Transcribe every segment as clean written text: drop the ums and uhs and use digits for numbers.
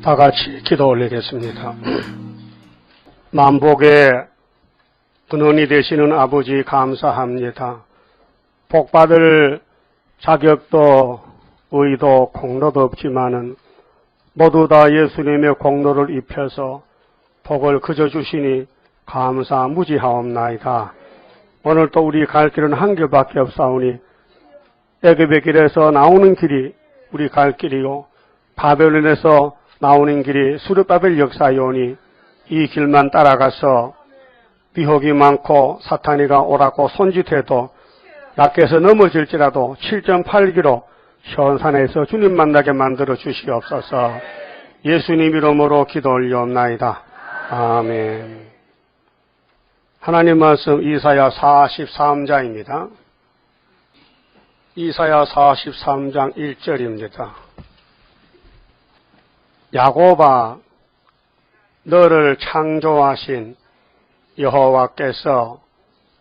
다 같이 기도 올리겠습니다. 만복의 근원이 되시는 아버지 감사합니다. 복받을 자격도 의도 공로도 없지만은 모두 다 예수님의 공로를 입혀서 복을 그저 주시니 감사 무지하옵나이다. 오늘 또 우리 갈 길은 한 길밖에 없사오니 애굽의 길에서 나오는 길이 우리 갈 길이요 바벨론에서 나오는 길이 수르바벨 역사이오니 이 길만 따라가서 미혹이 많고 사탄이가 오라고 손짓해도 약해서 넘어질지라도 7.8km 현산에서 주님 만나게 만들어 주시옵소서. 예수님 이름으로 기도 올리옵나이다. 아멘. 하나님 말씀 이사야 43장입니다. 이사야 43장 1절입니다. 야곱아, 너를 창조하신 여호와께서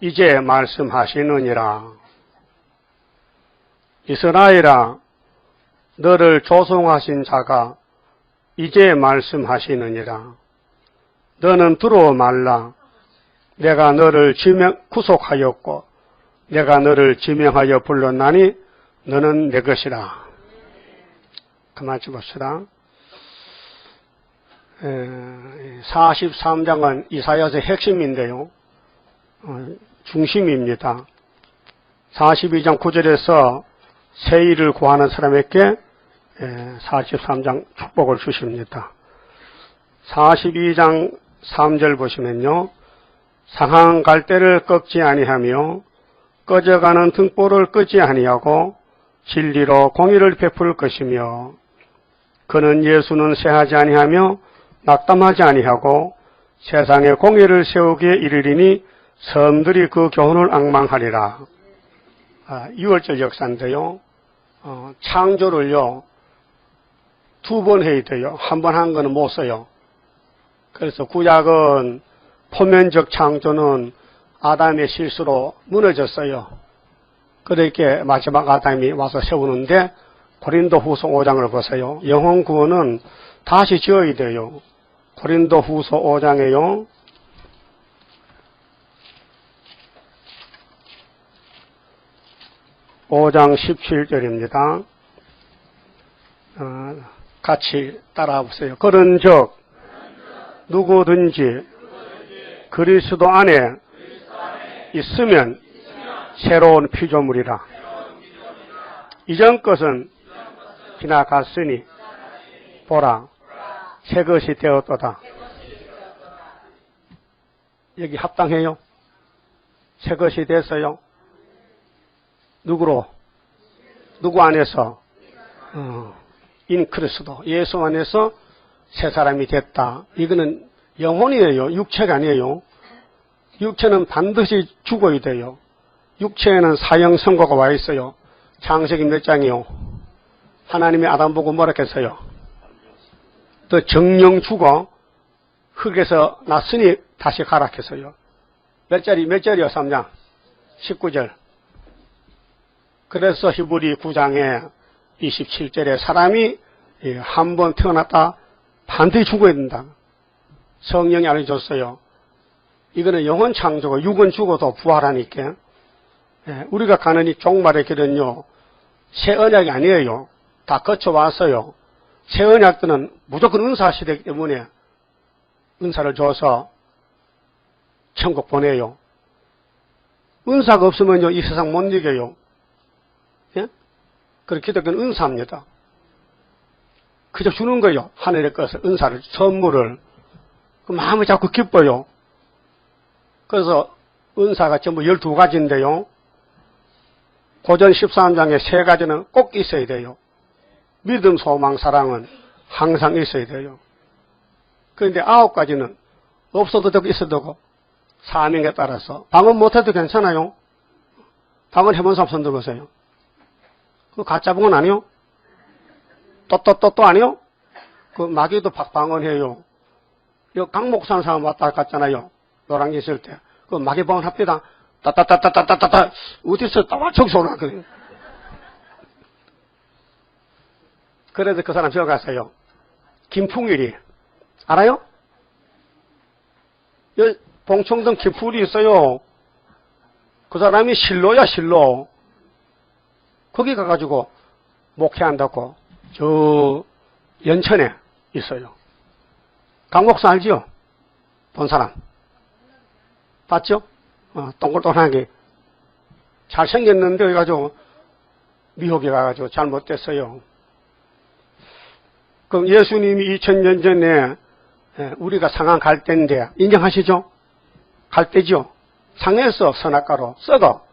이제 말씀하시느니라. 이스라엘아, 너를 조성하신 자가 이제 말씀하시느니라. 너는 들어 말라. 내가 너를 구속하였고 내가 너를 지명하여 불렀나니 너는 내 것이라. 그만 봅시다. 43장은 이사야서의 핵심인데요. 중심입니다. 42장 9절에서 새 일을 구하는 사람에게 43장 축복을 주십니다. 42장 3절 보시면요. 상한 갈대를 꺾지 아니하며 꺼져가는 등불을 끄지 아니하고 진리로 공의를 베풀 것이며 그는 예수는 쇠하지 아니하며 낙담하지 아니하고 세상에 공의를 세우기에 이르리니 섬들이 그 교훈을 앙망하리라. 6월절 역사인데요. 창조를요 2번 해야 돼요. 한 번 한 거는 못 써요. 그래서 구약은 포면적 창조는 아담의 실수로 무너졌어요. 그렇게 마지막 아담이 와서 세우는데 고린도후서 5장을 보세요. 영혼 구원은 다시 지어야 돼요. 고린도후서 5장에요. 5장 17절입니다. 같이 따라와 보세요. 그런즉 누구든지 그리스도 안에 있으면 새로운 피조물이라. 이전 것은 지나갔으니 보라 새 것이 되었도다. 여기 합당해요? 새 것이 됐어요? 누구로? 누구 안에서? 인 그리스도 예수 안에서 새 사람이 됐다. 이거는 영혼이에요. 육체가 아니에요. 육체는 반드시 죽어야 돼요. 육체에는 사형 선고가 와 있어요. 창세기 몇 장이요? 하나님이 아담 보고 뭐라 했어요? 또 정령 죽어 흙에서 났으니 다시 가라 했어요. 몇 절이요? 3장 19절. 그래서 히브리 9장에 27절에 사람이 한 번 태어났다 반드시 죽어야 된다. 성령이 알려줬어요. 이거는 영혼 창조고 육은 죽어도 부활하니까. 우리가 가는 이 종말의 길은요 새 언약이 아니에요. 다 거쳐왔어요. 새 언약들은 무조건 은사 시대이기 때문에 은사를 줘서 천국 보내요. 은사가 없으면요 이 세상 못 이겨요. 예? 그렇게 기독교는 은사입니다. 그저 주는 거예요. 하늘의 것을, 은사를, 선물을. 그 마음이 자꾸 기뻐요. 그래서 은사가 전부 12가지인데요. 고전 13장에 3가지는 꼭 있어야 돼요. 믿음, 소망, 사랑은 항상 있어야 돼요. 그런데 9가지는 없어도 되고 있어도 되고 사명에 따라서 방언 못해도 괜찮아요. 방언 해본 사람 손 들어보세요. 그 가짜 방언 아니요? 또 아니요? 그 마귀도 방언해요. 요 강목 사는 사람 왔다 갔잖아요. 노랑이 있을 때. 그 마귀 방언 합니다. 따따따따따따따 어디서 따와척 소리 나거든요. 그래서 그 사람 저어 갔어요. 김풍일이. 알아요? 여기 봉청동 김풍일이 있어요. 그 사람이 실로야, 실로. 거기 가가지고 목회한다고 저 연천에 있어요. 강목사 알지요? 본 사람. 봤죠? 동글동글하게 잘생겼는데 그래가지고 미혹에 가가지고 잘못됐어요. 그럼 예수님이 2000년 전에 우리가 상한 갈 때인데 인정하시죠? 갈 때죠? 상해서 선악가로 썩어.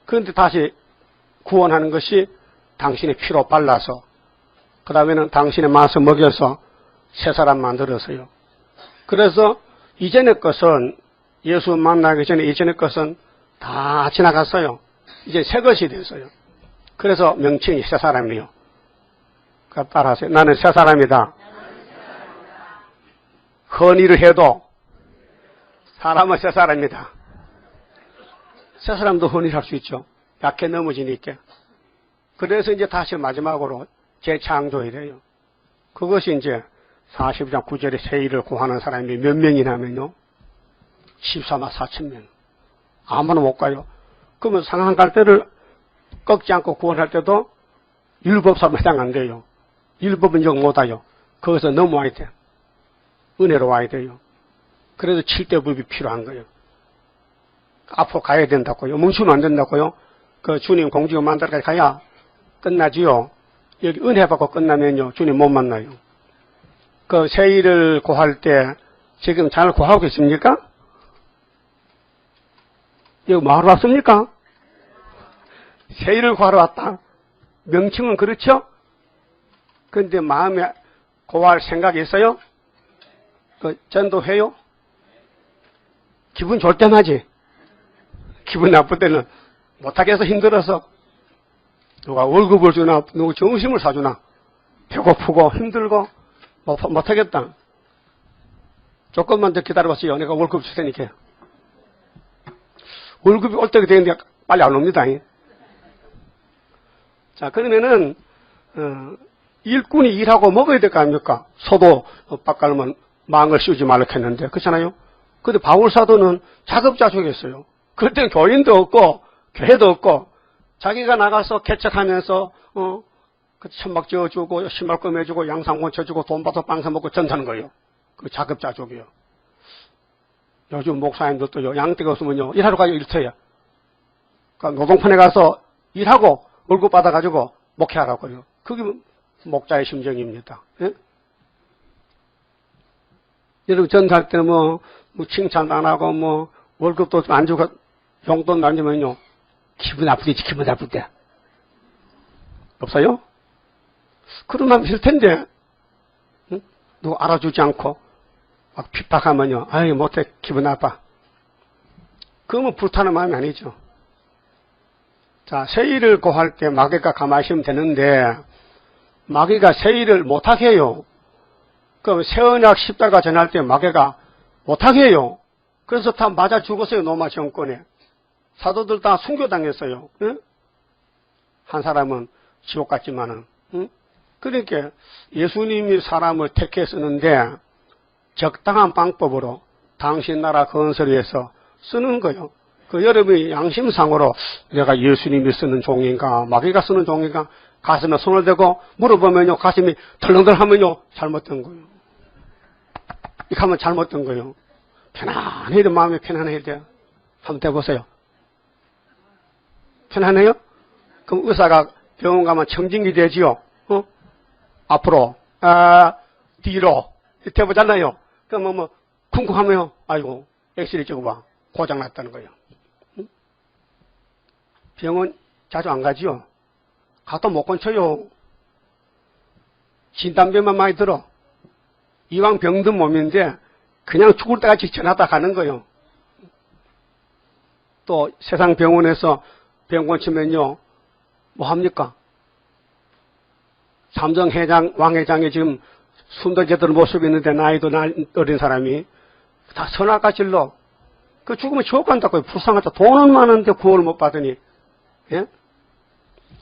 그런데 다시 구원하는 것이 당신의 피로 발라서 그 다음에는 당신의 맛을 먹여서 새 사람 만들었어요. 그래서 이전의 것은 예수 만나기 전에 이전의 것은 다 지나갔어요. 이제 새 것이 됐어요. 그래서 명칭이 새 사람이에요. 따라하세요. 나는 새 사람이다. 헌의를 해도 사람은 새 사람이다. 새 사람도 헌의를 할 수 있죠. 약해 넘어지니까. 그래서 이제 다시 마지막으로 재창조이래요. 그것이 이제 42장 9절에 새 일을 구하는 사람이 몇 명이냐면요. 14만 4천 명. 아무나 못 가요. 그러면 상한 갈 때를 꺾지 않고 구원할 때도 율법사로 해당 안 돼요. 율법은 영 못 와요. 거기서 넘어와야 돼. 은혜로 와야 돼요. 그래서 7대 법이 필요한 거예요. 앞으로 가야 된다고요. 멈추면 안 된다고요. 그 주님 공지가 만들까지 가야 끝나지요. 여기 은혜 받고 끝나면요. 주님 못 만나요. 그 새 일을 구할 때 지금 잘 구하고 계십니까? 여기 뭐하러 왔습니까? 새 일을 구하러 왔다. 명칭은 그렇죠? 그런데 마음에 구할 생각이 있어요? 그 전도해요? 기분 좋을 때는 하지. 기분 나쁠 때는 못하겠어 힘들어서 누가 월급을 주나 누가 점심을 사주나 배고프고 힘들고 못하겠다. 조금만 더 기다려봤어요. 내가 월급 줄 테니까. 월급이 올 때가 되는데 빨리 안 옵니다. 자, 그러면은 일꾼이 일하고 먹어야 될 거 아닙니까? 소도 빡갈면 망을 씌우지 말라 했는데 그렇잖아요. 근데 바울사도는 자급자족했어요. 그때는 교인도 없고 교회도 없고 자기가 나가서 개척하면서 그 천막 지어주고 신발 꺼매주고 양상권 쳐주고 돈 받아 빵 사먹고 전사는 거예요. 그 자급자족이요. 요즘 목사님들도요. 양떼가 없으면요. 일하러 가요. 일터야. 그러니까 노동판에 가서 일하고 월급 받아가지고 목회하라고요. 그게 목자의 심정입니다. 예? 여러분 전사할 때는 뭐 칭찬도 안 하고 월급도 안 주고 용돈 안 주면요. 기분 나쁘겠지. 기분 나쁠 때. 없어요? 그런 마음 있을 텐데 응? 누구 알아주지 않고 막 핍박하면요. 아유 못해. 기분 나빠. 그러면 불타는 마음이 아니죠. 자, 새 일을 구할 때 마귀가 가만히 있으면 되는데 마귀가 새 일을 못하게 해요. 그럼 새 언약 십자가 전할 때 마귀가 못하게 해요. 그래서 다 맞아 죽었어요. 로마 정권에. 사도들 다 순교당했어요. 응? 한 사람은 지옥 갔지만은. 응? 그러니까 예수님이 사람을 택해 쓰는데 적당한 방법으로 당신 나라 건설을 위해서 쓰는 거예요. 그 여러분이 양심상으로 내가 예수님이 쓰는 종인가 마귀가 쓰는 종인가 가슴에 손을 대고 물어보면요. 가슴이 덜렁덜하면요. 잘못된 거예요. 이렇게 하면 잘못된 거예요. 편안해야 돼. 마음이 편안해야 돼요. 한번 대보세요. 편안해요? 그럼 의사가 병원 가면 청진기 되지요. 앞으로 뒤로 대보잖아요. 그럼 쿵쿵하면 아이고 엑스레이 찍어봐. 고장났다는 거예요. 병원 자주 안 가지요. 가도 못 건쳐요. 진단병만 많이 들어. 이왕 병든 몸인데 그냥 죽을 때까지 전하다 가는 거예요. 또 세상 병원에서 병원 치면요. 뭐 합니까? 삼성회장, 왕회장이 지금 숨도 제대로 못 쉬고 있는데 나이도 어린 사람이 다 선악과 질러. 그 죽으면 지옥 간다고요. 불쌍하다. 돈은 많은데 구원을 못 받으니. 예?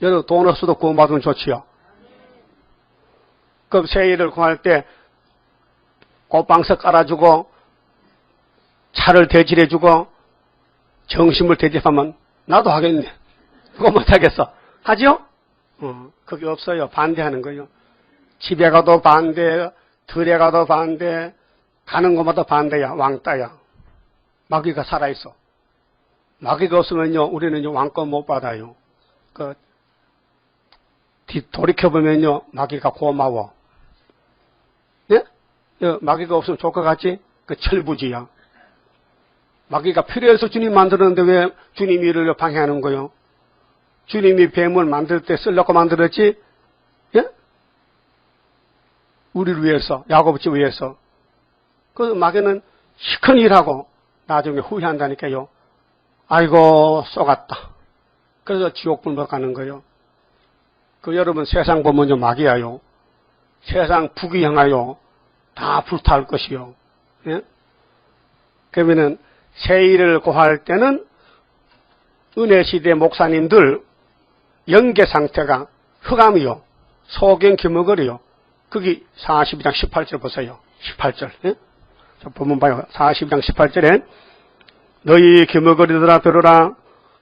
여러분 돈 없어도 구원받으면 좋지요. 그럼 새 일을 구할 때 호빵석 깔아주고 차를 대질해주고 정신을 대접하면 나도 하겠네. 그거 못하겠어. 하죠? 그게 없어요. 반대하는 거예요. 집에 가도 반대, 들에 가도 반대, 가는 곳마다 반대야. 왕따야. 마귀가 살아있어. 마귀가 없으면요, 우리는 왕권 못 받아요. 돌이켜보면요, 마귀가 고마워. 예? 마귀가 없으면 좋을 것 같지? 철부지야. 마귀가 필요해서 주님 만들었는데 왜 주님이 이를 방해하는 거요? 주님이 뱀을 만들 때 쓰려고 만들었지? 예? 우리를 위해서, 야곱을 위해서. 그 마귀는 시큰 일하고 나중에 후회한다니까요. 아이고, 쏘갔다. 그래서 지옥불로 가는 거예요. 여러분 세상 보면요, 마귀야요. 세상 북이 향하여 다 불타올 것이요. 예? 그러면은 세일을 고할 때는 은혜시대 목사님들 영계 상태가 흑암이요. 소경 기머거리요. 거기 42장 18절 보세요. 18절. 예? 자, 보면 봐요. 42장 18절에 너희 기머거리들아 들으라.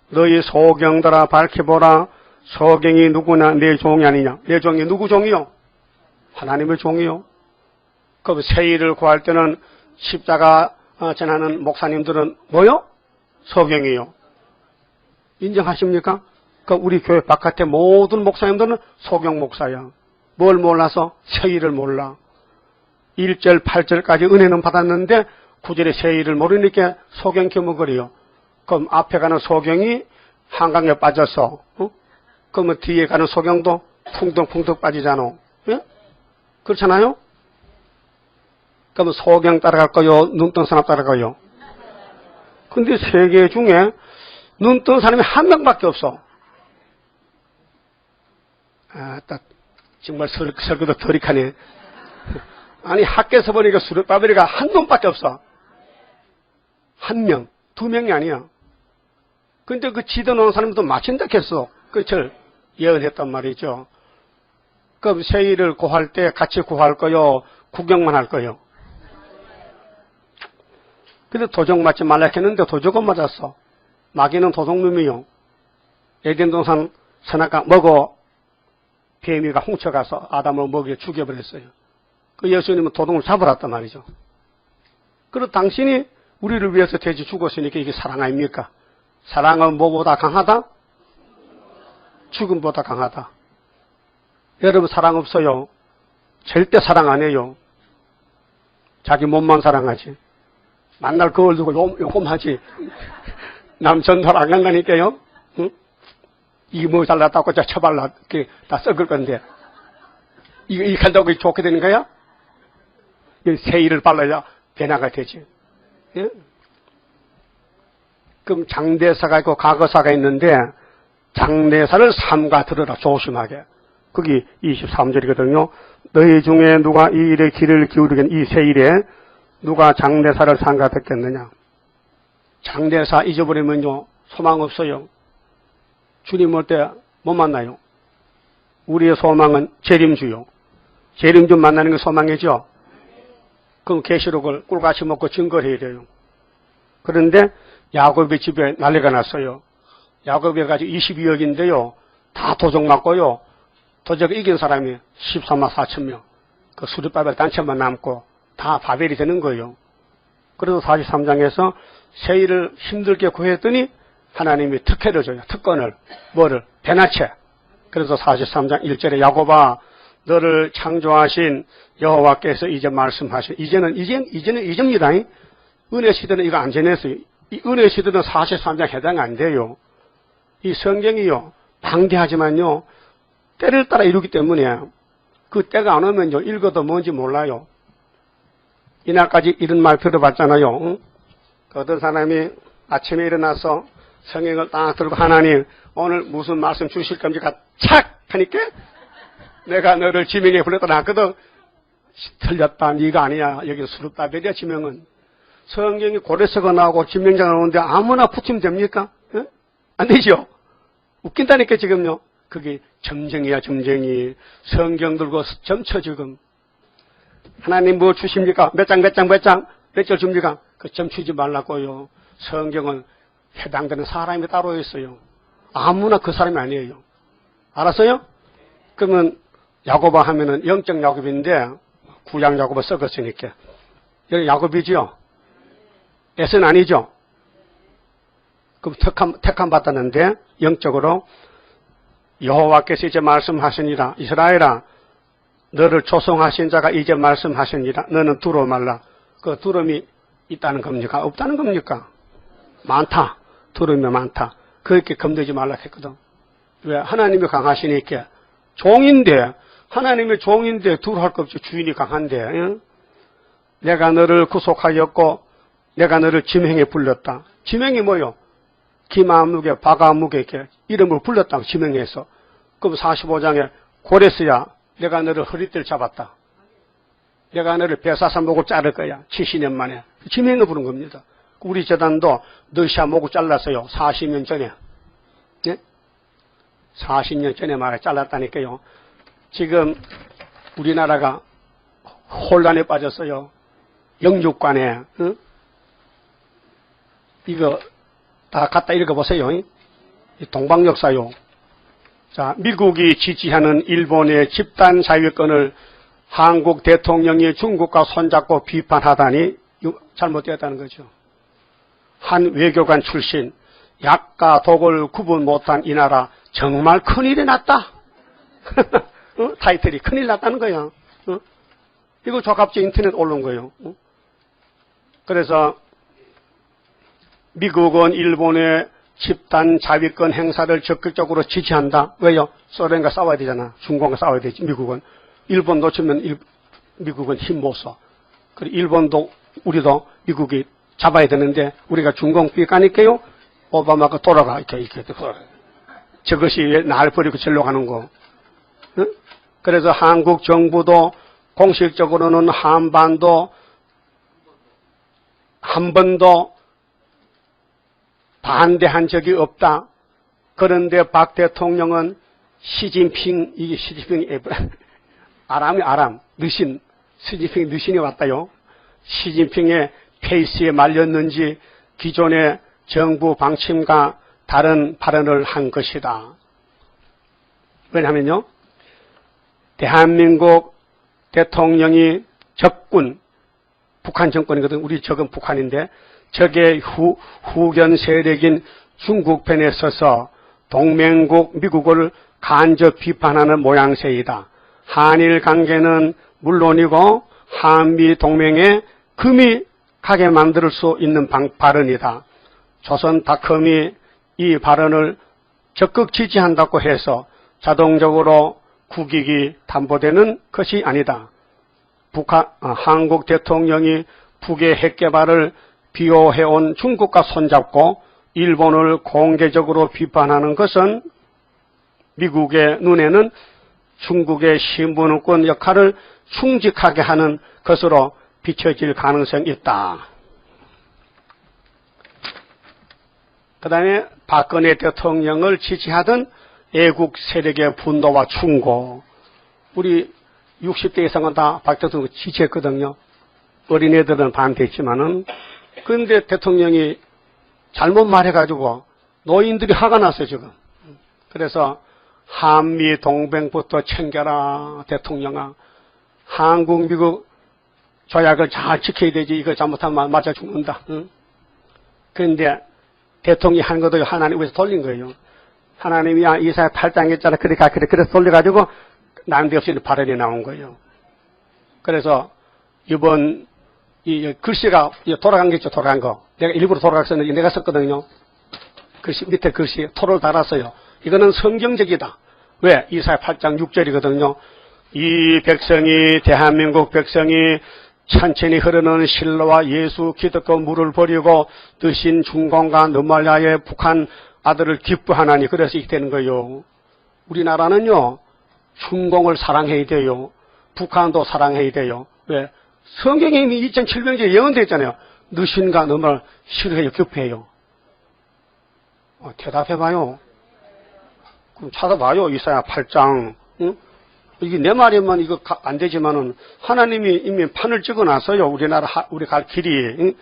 너희 소경들아 밝혀보라. 소경이 누구나 내 종이 아니냐. 내 종이 누구 종이요? 하나님의 종이요. 그 세일을 구할 때는 십자가 전하는 목사님들은 뭐요? 소경이요. 인정하십니까? 우리 교회 바깥에 모든 목사님들은 소경 목사야. 뭘 몰라서? 세일을 몰라. 1절, 8절까지 은혜는 받았는데 9절에 세일을 모르니까 소경 겸허거리요. 그럼 앞에 가는 소경이 한강에 빠져서 그러면 뒤에 가는 소경도 풍덩풍덩 빠지잖아. 예? 그렇잖아요? 그러면 소경 따라갈까요? 눈뜬 사람 따라가요? 근데 세계 중에 눈뜬 사람이 한 명밖에 없어. 정말 설교도 더릭하네. 아니, 학교에서 보니까 수르바벨이가 한 놈밖에 없어. 한 명, 두 명이 아니야. 근데 지도 놓은 사람도 마친다 했어. 그걸 예언했단 말이죠. 그럼 세일을 구할 때 같이 구할 거요? 구경만 할 거요? 근데 도적 맞지 말라 했는데 도적은 맞았어. 마귀는 도둑놈이요. 에덴 동산 선악과 먹어 뱀이가 훔쳐가서 아담을 먹여 죽여버렸어요. 예수님은 도둑을 잡으랐단 말이죠. 그리고 당신이 우리를 위해서 돼지 죽었으니까 이게 사랑 아닙니까? 사랑은 뭐보다 강하다? 죽음보다 강하다. 여러분 사랑 없어요? 절대 사랑 안 해요. 자기 몸만 사랑하지. 만날 그걸 두고 요금하지. 남 전달 안 간다니까요. 응? 이게 뭐 잘났다고 쳐발라 다 썩을 건데 이거 간다고 좋게 되는 거야? 세일을 발라야 변화가 되지. 예? 그럼 장대사가 있고 과거사가 있는데 장대사를 삼가 들으라 조심하게. 거기 23절이거든요. 너희 중에 누가 이 일에 귀를 기울이겠 이 세일에 누가 장대사를 삼가 듣겠느냐. 장대사 잊어버리면요 소망 없어요. 주님 올 때 못 만나요. 우리의 소망은 재림주요. 재림주 만나는 게 소망이죠. 그럼 계시록을 꿀같이 먹고 증거를 해야 돼요. 그런데 야곱의 집에 난리가 났어요. 야곱이 가지고 22억인데요. 다 도적 맞고요. 도적을 이긴 사람이 13만 4천 명. 그 수르바벨 단체만 남고 다 바벨이 되는 거예요. 그래서 43장에서 세일을 힘들게 구했더니 하나님이 특혜를 줘요. 특권을. 뭐를? 대낮에. 그래서 43장 1절에 야곱아 너를 창조하신 여호와께서 이제 말씀하신 이제는 이제입니다. 은혜 시대는 이거 안 지냈어요. 이 은혜 시대는 43장 해당 안 돼요. 이 성경이요 방대하지만요 때를 따라 이루기 때문에 그 때가 안 오면요 읽어도 뭔지 몰라요. 이날까지 이런 말 들어봤잖아요. 응? 어떤 사람이 아침에 일어나서 성경을 딱 들고 하나님 오늘 무슨 말씀 주실 겁니까? 착 하니까 내가 너를 지명에 불렀다 놨거든. 틀렸다. 네가 아니야. 여기 수르바벨이야 지명은. 성경이 고레서가 나오고 지명자가 나오는데 아무나 붙이면 됩니까? 에? 안 되죠. 웃긴다니까 지금요. 그게 점쟁이야 점쟁이. 성경 들고 점쳐 지금. 하나님 뭐 주십니까? 몇 장, 몇 절 줍니까? 그 점 주지 말라고요. 성경은 해당되는 사람이 따로 있어요. 아무나 그 사람이 아니에요. 알았어요? 그러면 야고보 하면은 영적 야곱인데 구약 야고보 썩었으니까. 여기 야곱이죠? 에서는 아니죠? 그럼 택함 받았는데 영적으로 여호와께서 이제 말씀하시니라. 이스라엘아, 너를 조성하신 자가 이제 말씀하시니라. 너는 두려워 말라. 그 두려움이 있다는 겁니까? 없다는 겁니까? 많다. 두려움이 많다. 그렇게 겁내지 말라 했거든. 왜? 하나님이 강하시니까. 종인데, 하나님의 종인데 두려워할 것 없죠. 주인이 강한데. 응? 내가 너를 구속하였고 내가 너를 지명에 불렀다. 지명이 뭐요? 기마무게, 바가무게 이렇게 이름을 불렀다. 지명해서. 그럼 45장에 고레스야, 내가 너를 허리띠를 잡았다. 내가 너를 배사사 목을 자를 거야. 70년 만에. 지명을 부른 겁니다. 우리 재단도 너시아 목을 잘랐어요. 40년 전에. 네? 40년 전에 말에 잘랐다니까요. 지금 우리나라가 혼란에 빠졌어요. 영육관에. 응? 이거 다 갖다 읽어보세요. 동방역사요. 자, 미국이 지지하는 일본의 집단 자유권을 한국 대통령이 중국과 손잡고 비판하다니 잘못되었다는 거죠. 한 외교관 출신, 약과 독을 구분 못한 이 나라 정말 큰일이 났다. 타이틀이 큰일 났다는 거야. 이거 조갑제 인터넷 올린 거예요. 그래서 미국은 일본의 집단 자위권 행사를 적극적으로 지지한다. 왜요? 소련과 싸워야 되잖아. 중국과 싸워야 되지. 미국은. 일본 놓치면 미국은 힘 못 써. 그리고 일본도 우리도 미국이 잡아야 되는데 우리가 중공 삐까니까요. 오바마가 돌아가. 이렇게 돌아가. 저것이 날 버리고 절로 가는 거. 응? 그래서 한국 정부도 공식적으로는 한반도 한 번도 반대한 적이 없다. 그런데 박 대통령은 시진핑, 이게 시진핑이 아람, 느신, 시진핑 느신이 왔다요. 시진핑의 페이스에 말렸는지 기존의 정부 방침과 다른 발언을 한 것이다. 왜냐하면요, 대한민국 대통령이 적군, 북한 정권이거든. 우리 적은 북한인데 적의 후견 세력인 중국 편에 서서 동맹국 미국을 간접 비판하는 모양새이다. 한일 관계는 물론이고 한미 동맹에 금이 가게 만들 수 있는 발언이다. 조선닷컴이 이 발언을 적극 지지한다고 해서 자동적으로 국익이 담보되는 것이 아니다. 한국 대통령이 북의 핵 개발을 비호해온 중국과 손잡고 일본을 공개적으로 비판하는 것은 미국의 눈에는 중국의 신분권 역할을 충직하게 하는 것으로 비춰질 가능성이 있다. 그 다음에 박근혜 대통령을 지지하던 애국 세력의 분노와 충고. 우리 60대 이상은 다 박 대통령 지지했거든요. 어린애들은 반대했지만은. 그런데 대통령이 잘못 말해가지고 노인들이 화가 났어요, 지금. 그래서 한미 동맹부터 챙겨라, 대통령아. 한국, 미국 조약을 잘 지켜야 되지. 이거 잘못하면 맞아 죽는다. 응? 그런데 대통령이 한 것도 하나님 위해서 돌린 거예요. 하나님이 이사야 8장에 있잖아. 그래서 돌려가지고 난데없이 발언이 나온 거예요. 그래서 이번 이 글씨가 돌아간 게 있죠. 돌아간 거. 내가 일부러 돌아갔었는데 내가 썼거든요. 글씨 밑에 글씨 토를 달았어요. 이거는 성경적이다. 왜? 이사야 8장 6절이거든요. 이 백성이 대한민국 백성이 천천히 흐르는 실로와 예수 기득권 물을 버리고 드신 중공과 너말야의 북한 아들을 기뻐하나니 그래서 이렇게 되는 거예요. 우리나라는요. 중공을 사랑해야 돼요. 북한도 사랑해야 돼요. 왜? 성경에 이미 2700년째 예언되어 있잖아요. 느신과 너말 싫어해요. 급해요. 대답해봐요. 그럼 찾아봐요. 이사야 8장. 응? 이게 내 말이면 이거 안 되지만은 하나님이 이미 판을 찍어놨어요. 우리 갈 길이.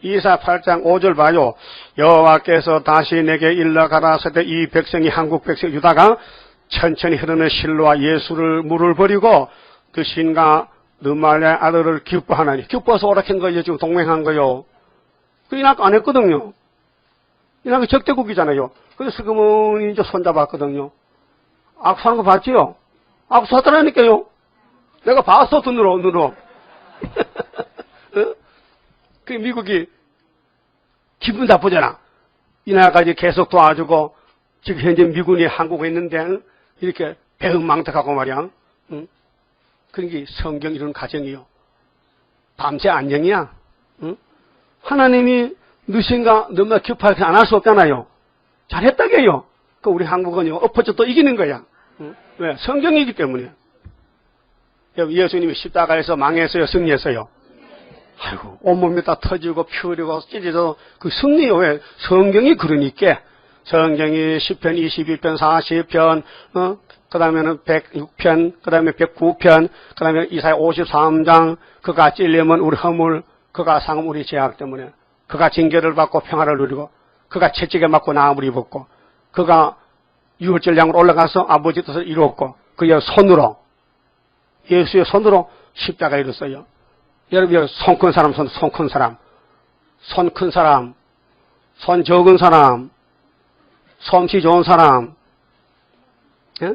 이사 8장 5절 봐요. 여호와께서 다시 내게 일러 가라사대 이 백성이 한국 백성 유다가 천천히 흐르는 실로와 예수를 물을 버리고 그 신과 느말의 아들을 기뻐하나니. 기뻐서 오락한 거예요. 지금 동맹한 거요. 그 이낙 안 했거든요. 이낙이 적대국이잖아요. 그래서 슬그머니 이제 손잡았거든요. 악수하는 거 봤지요? 악수하더라니까요. 내가 봤어, 눈으로. 그 미국이 기분 나쁘잖아. 이날까지 계속 도와주고 지금 현재 미군이 한국에 있는데 이렇게 배은망덕하고 말이야. 그러니까 성경 이런 가정이요. 밤새 안녕이야. 하나님이 누신가 너무나 급하게 안 할 수 없잖아요. 잘했다게요. 그 우리 한국은요 엎어져 또 이기는 거야. 왜? 성경이기 때문에. 예수님이 십자가에서 망했어요, 승리했어요? 아이고, 온몸이 다 터지고 피 흐르고 찢어져. 그 승리요. 왜? 성경이 그러니까. 성경이 10편, 22편, 40편, 그 다음에는 106편, 그 다음에 109편, 그 다음에 이사야 53장, 그가 찔리면 우리 허물, 그가 상함 우리 죄악 때문에, 그가 징계를 받고 평화를 누리고, 그가 채찍에 맞고 나무를 입었고, 그가 유월절량으로 올라가서 아버지 뜻을 이루었고, 그의 손으로, 예수의 손으로 십자가에 이뤘어요. 여러분, 손 큰 사람, 손 큰 사람, 손 큰 사람, 손 적은 사람, 솜씨 좋은 사람, 예?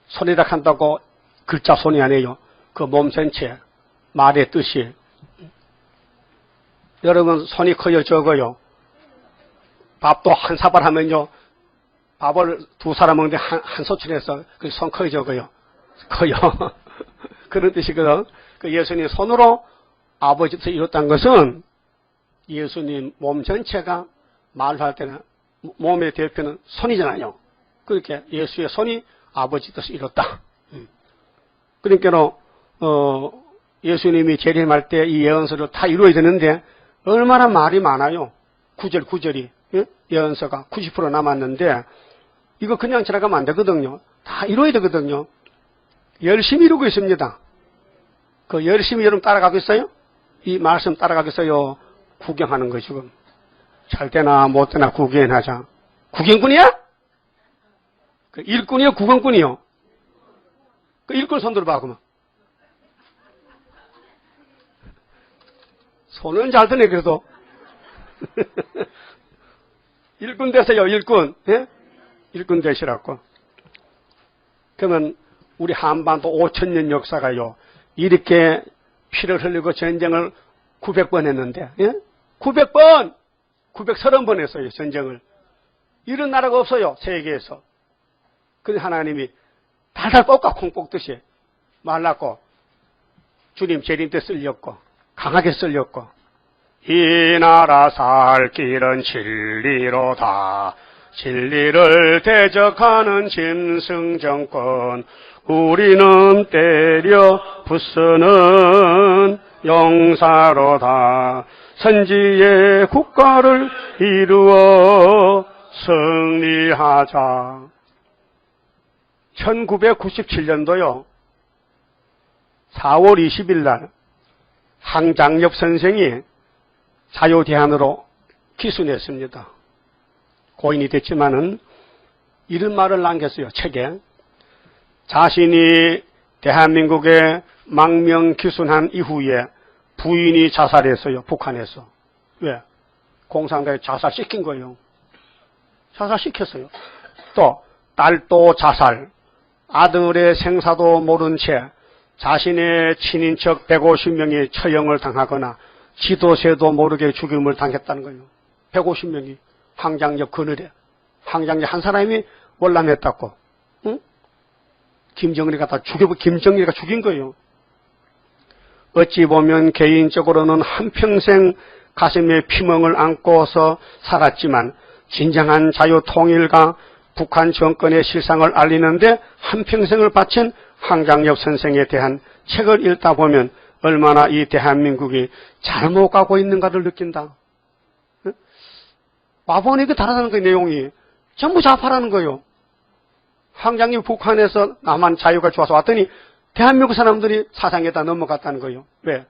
손이라 한다고 글자 손이 아니에요. 그 몸 전체, 말의 뜻이. 여러분, 손이 커요, 적어요? 밥도 한 사발 하면요, 밥을 두 사람 먹는데 한 소출해서 그 손 커요, 적어요? 커요. 그런 뜻이거든. 그 예수님 손으로 아버지 뜻을 이뤘다는 것은 예수님 몸 전체가 말할 때는 몸의 대표는 손이잖아요. 그렇게 예수의 손이 아버지 뜻을 이뤘다. 그러니까 예수님이 재림할 때 이 예언서를 다 이루어야 되는데 얼마나 말이 많아요. 구절이 예언서가 90% 남았는데 이거 그냥 지나가면 안 되거든요. 다 이루어야 되거든요. 열심히 이루고 있습니다. 그 열심히 여러분 따라가고 있어요? 이 말씀 따라가겠어요? 구경하는 거 지금. 잘 되나 못 되나 구경하자. 구경꾼이야? 그 일꾼이요? 구경꾼이요? 그 일꾼 손 들어봐, 그러면. 손은 잘 드네, 그래도. 일꾼 되세요, 일꾼. 예? 일꾼 되시라고. 그러면 우리 한반도 5,000년 역사가요, 이렇게 피를 흘리고 전쟁을 900번 했는데, 예? 900번! 930번 했어요, 전쟁을. 이런 나라가 없어요, 세계에서. 근데 하나님이 달달 볶아 콩 볶듯이 말랐고, 주님 재림 때 쓸렸고, 강하게 쓸렸고, 이 나라 살 길은 진리로다. 진리를 대적하는 짐승정권, 우리는 때려 부수는 용사로다. 선지의 국가를 이루어 승리하자. 1997년도요 4월 20일 날 항장엽 선생이 자유대안으로 기순했습니다. 고인이 됐지만은 이런 말을 남겼어요, 책에. 자신이 대한민국에 망명 기순한 이후에 부인이 자살했어요, 북한에서. 왜? 공산당에 자살시킨 거예요. 자살시켰어요. 또 딸도 자살, 아들의 생사도 모른 채 자신의 친인척 150명이 처형을 당하거나 지도세도 모르게 죽임을 당했다는 거예요. 150명이 항장역 그늘에. 항장역 한 사람이 월남했다고. 응? 김정일이가 김정일이가 죽인 거예요. 어찌 보면 개인적으로는 한평생 가슴에 피멍을 안고서 살았지만 진정한 자유통일과 북한 정권의 실상을 알리는데 한평생을 바친 항장엽 선생에 대한 책을 읽다 보면 얼마나 이 대한민국이 잘못 가고 있는가를 느낀다. 와보니 그 다르다는 그 내용이 전부 좌파라는 거예요. 황장이 북한에서 남한 자유가 좋아서 왔더니 대한민국 사람들이 사상에다 넘어갔다는 거예요. 왜?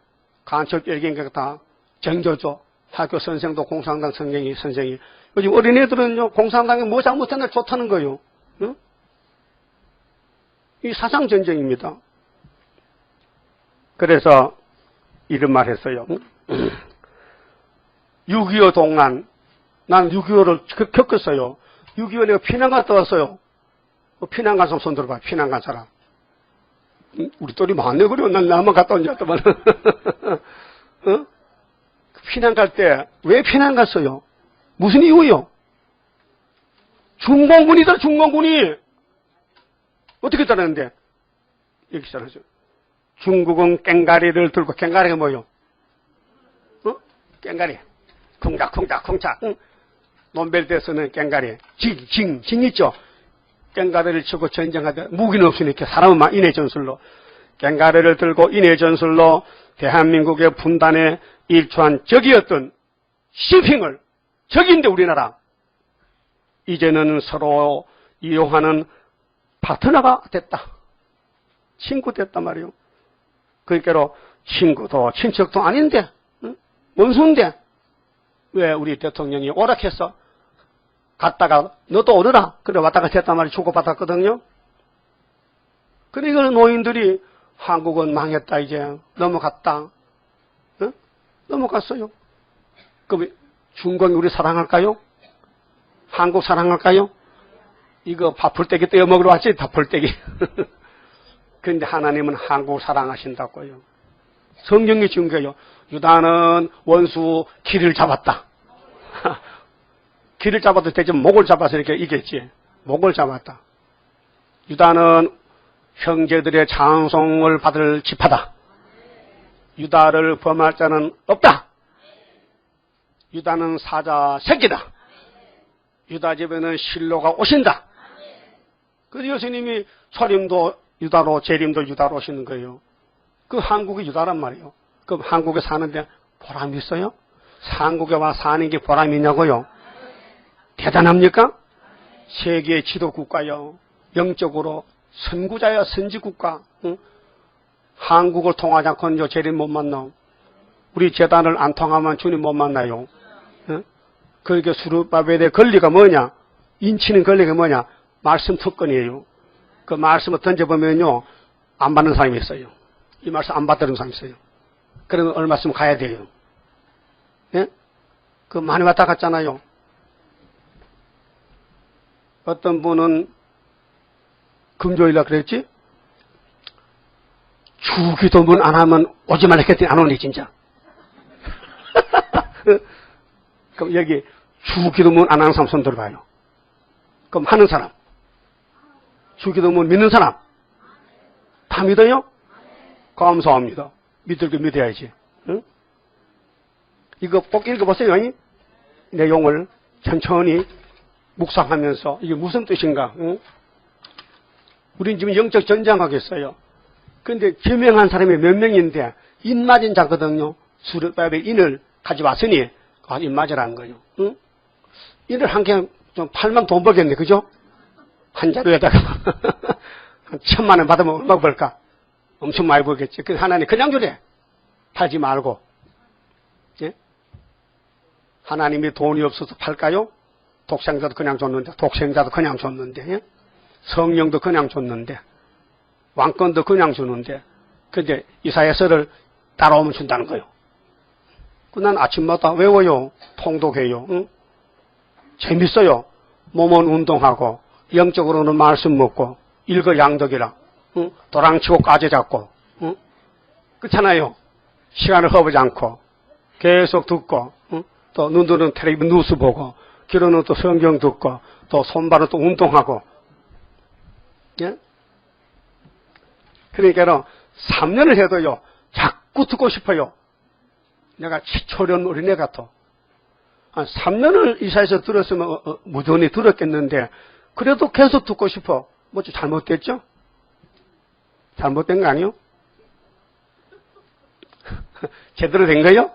간첩 열갱이가 다 정겨줘. 학교 선생도 공산당 선생이. 요즘 어린애들은요, 공산당이 뭐 잘못했나 좋다는 거예요. 응? 이 사상 전쟁입니다. 그래서 이런 말 했어요. 6.25 동안, 난 6.25를 겪었어요. 6.25 내가 피난 갔다 왔어요. 피난 간 사람 손 들어봐. 피난 간 사람. 우리 딸이 많네 그래요. 난 나만 갔다 온 줄 알았더만. 어? 피난 갈 때 왜 피난 갔어요? 무슨 이유요? 중공군이다. 중공군이 어떻게 따르는데? 이렇게 따르죠. 중국은 깽가리를 들고, 깽가리가 뭐요? 깽가리. 쿵짝쿵짝쿵짝. 논벨대에서는 깽가리. 징 있죠? 깽가리를 치고 전쟁하다 무기는 없으니까 사람은 막 인해 전술로 깽가리를 들고 인해 전술로 대한민국의 분단에 일초한 적이었던 시핑을 적인데 우리나라 이제는 서로 이용하는 파트너가 됐다. 친구 됐단 말이요. 그러니까 친구도 친척도 아닌데 원수인데 왜 우리 대통령이 오락해서 갔다가 너도 오르라 그래 왔다가 됐단 말이 주고받았거든요. 그러니까 노인들이 한국은 망했다 이제 넘어갔다. 어? 넘어갔어요. 그럼 중국이 우리 사랑할까요? 한국 사랑할까요? 이거 밥풀떼기 떼어 먹으러 왔지 밥풀떼기. 그런데 하나님은 한국 사랑하신다고요. 성경이 준 거예요. 유다는 원수 길을 잡았다. 길을 잡아도 되지 목을 잡아서 이렇게 이겼지. 목을 잡았다. 유다는 형제들의 찬송을 받을 지파다. 유다를 범할 자는 없다. 유다는 사자 새끼다. 유다 집에는 실로가 오신다. 그래서 예수님이 초림도 유다로 재림도 유다로 오시는 거예요. 그 한국이 유다란 말이에요. 그럼 한국에 사는데 보람이 있어요? 한국에 와 사는 게 보람이 있냐고요? 대단합니까? 세계 지도국가요. 영적으로 선구자야 선지국가. 응? 한국을 통하지 않고는 재림 못 만나. 우리 재단을 안 통하면 주님 못 만나요. 응? 그러니까 수르바벨의 권리가 뭐냐? 인치는 권리가 뭐냐? 말씀 특권이에요. 그 말씀을 던져보면요. 안 받는 사람이 있어요. 이 말씀 안 받는 사람이 있어요. 그러면 얼마 있으면 가야 돼요. 예? 그 많이 왔다 갔잖아요. 어떤 분은 금요일날 그랬지? 주기도문 안 하면 오지 말라 했더니 안 오네 진짜. 그럼 여기 주기도문 안 하는 사람 손 들어봐요. 그럼 하는 사람. 주기도문 믿는 사람. 다 믿어요? 감사합니다. 믿을 거 믿어야지. 응? 이거 꼭 읽어보세요. 이? 내용을 천천히 묵상하면서 이게 무슨 뜻인가? 응? 우린 지금 영적 전쟁하겠어요. 그런데 겸행한 사람이 몇 명인데 인 맞은 자거든요. 수르바벨 인을 가져왔으니 인 맞으라는 거예요. 응? 인을 한 개 좀 팔면 돈 벌겠네. 그죠? 한 자루에다가 한 1,000만 원 받으면 얼마 벌까? 엄청 많이 벌겠지. 그 하나님 그냥 주래. 팔지 말고. 예? 하나님이 돈이 없어서 팔까요? 독생자도 그냥 줬는데, 독생자도 그냥 줬는데, 예? 성령도 그냥 줬는데, 왕권도 그냥 주는데, 근데 이사야서를 따라오면 준다는 거예요. 난 아침마다 외워요. 통독해요. 응? 재밌어요. 몸은 운동하고, 영적으로는 말씀 먹고, 일거 양덕이라, 응? 도랑치고 까지 잡고, 응? 그렇잖아요. 시간을 허비지 않고, 계속 듣고, 응? 또 눈들은 텔레비전 뉴스 보고, 귀로는 또 성경 듣고, 또 손발은 또 운동하고, 예? 그러니까 3년을 해도요, 자꾸 듣고 싶어요. 내가 초련 어린애 같아. 3년을 이사에서 들었으면 무전히 들었겠는데, 그래도 계속 듣고 싶어. 뭐 잘못됐죠? 잘못된 거 아니요? 제대로 된 거요?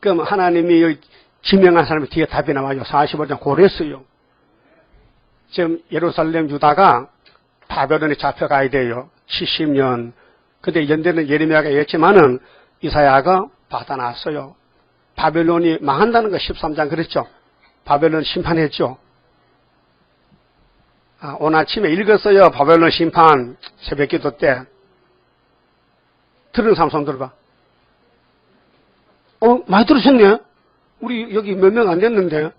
그럼 하나님이 지명한 사람이 뒤에 답이 나와요. 45장 고랬어요. 지금 예루살렘 유다가 바벨론에 잡혀가야 돼요. 70년. 근데 연대는 예레미야가 했지만은 이사야가 받아놨어요. 바벨론이 망한다는 거 13장 그랬죠. 바벨론 심판했죠. 오늘 아침에 읽었어요. 바벨론 심판 새벽기도 때. 들은 사람 손 들어봐. 많이 들으셨네. 우리 여기 몇 명 안 됐는데.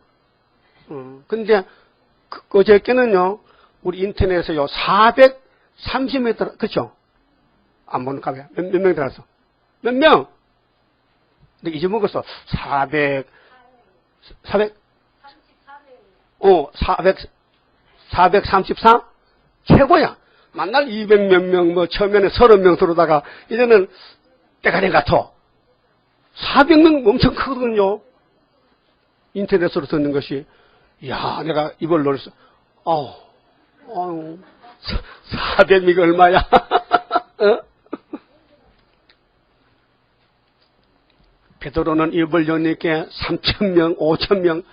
근데 어저께는요. 우리 인터넷에요. 430m 그렇죠? 안 보는 까봐요. 몇 명 들어왔어? 몇 명? 근데 잊어먹었어. 434? 최고야. 만날 200몇 명, 처음에는 30명 들어오다가, 이제는 때가 된 것 같아. 400명 엄청 크거든요. 인터넷으로 듣는 것이. 이야, 내가 이걸 놀았어. 400명이 얼마야? 베드로는 입을 여니까 3,000명, 5,000명.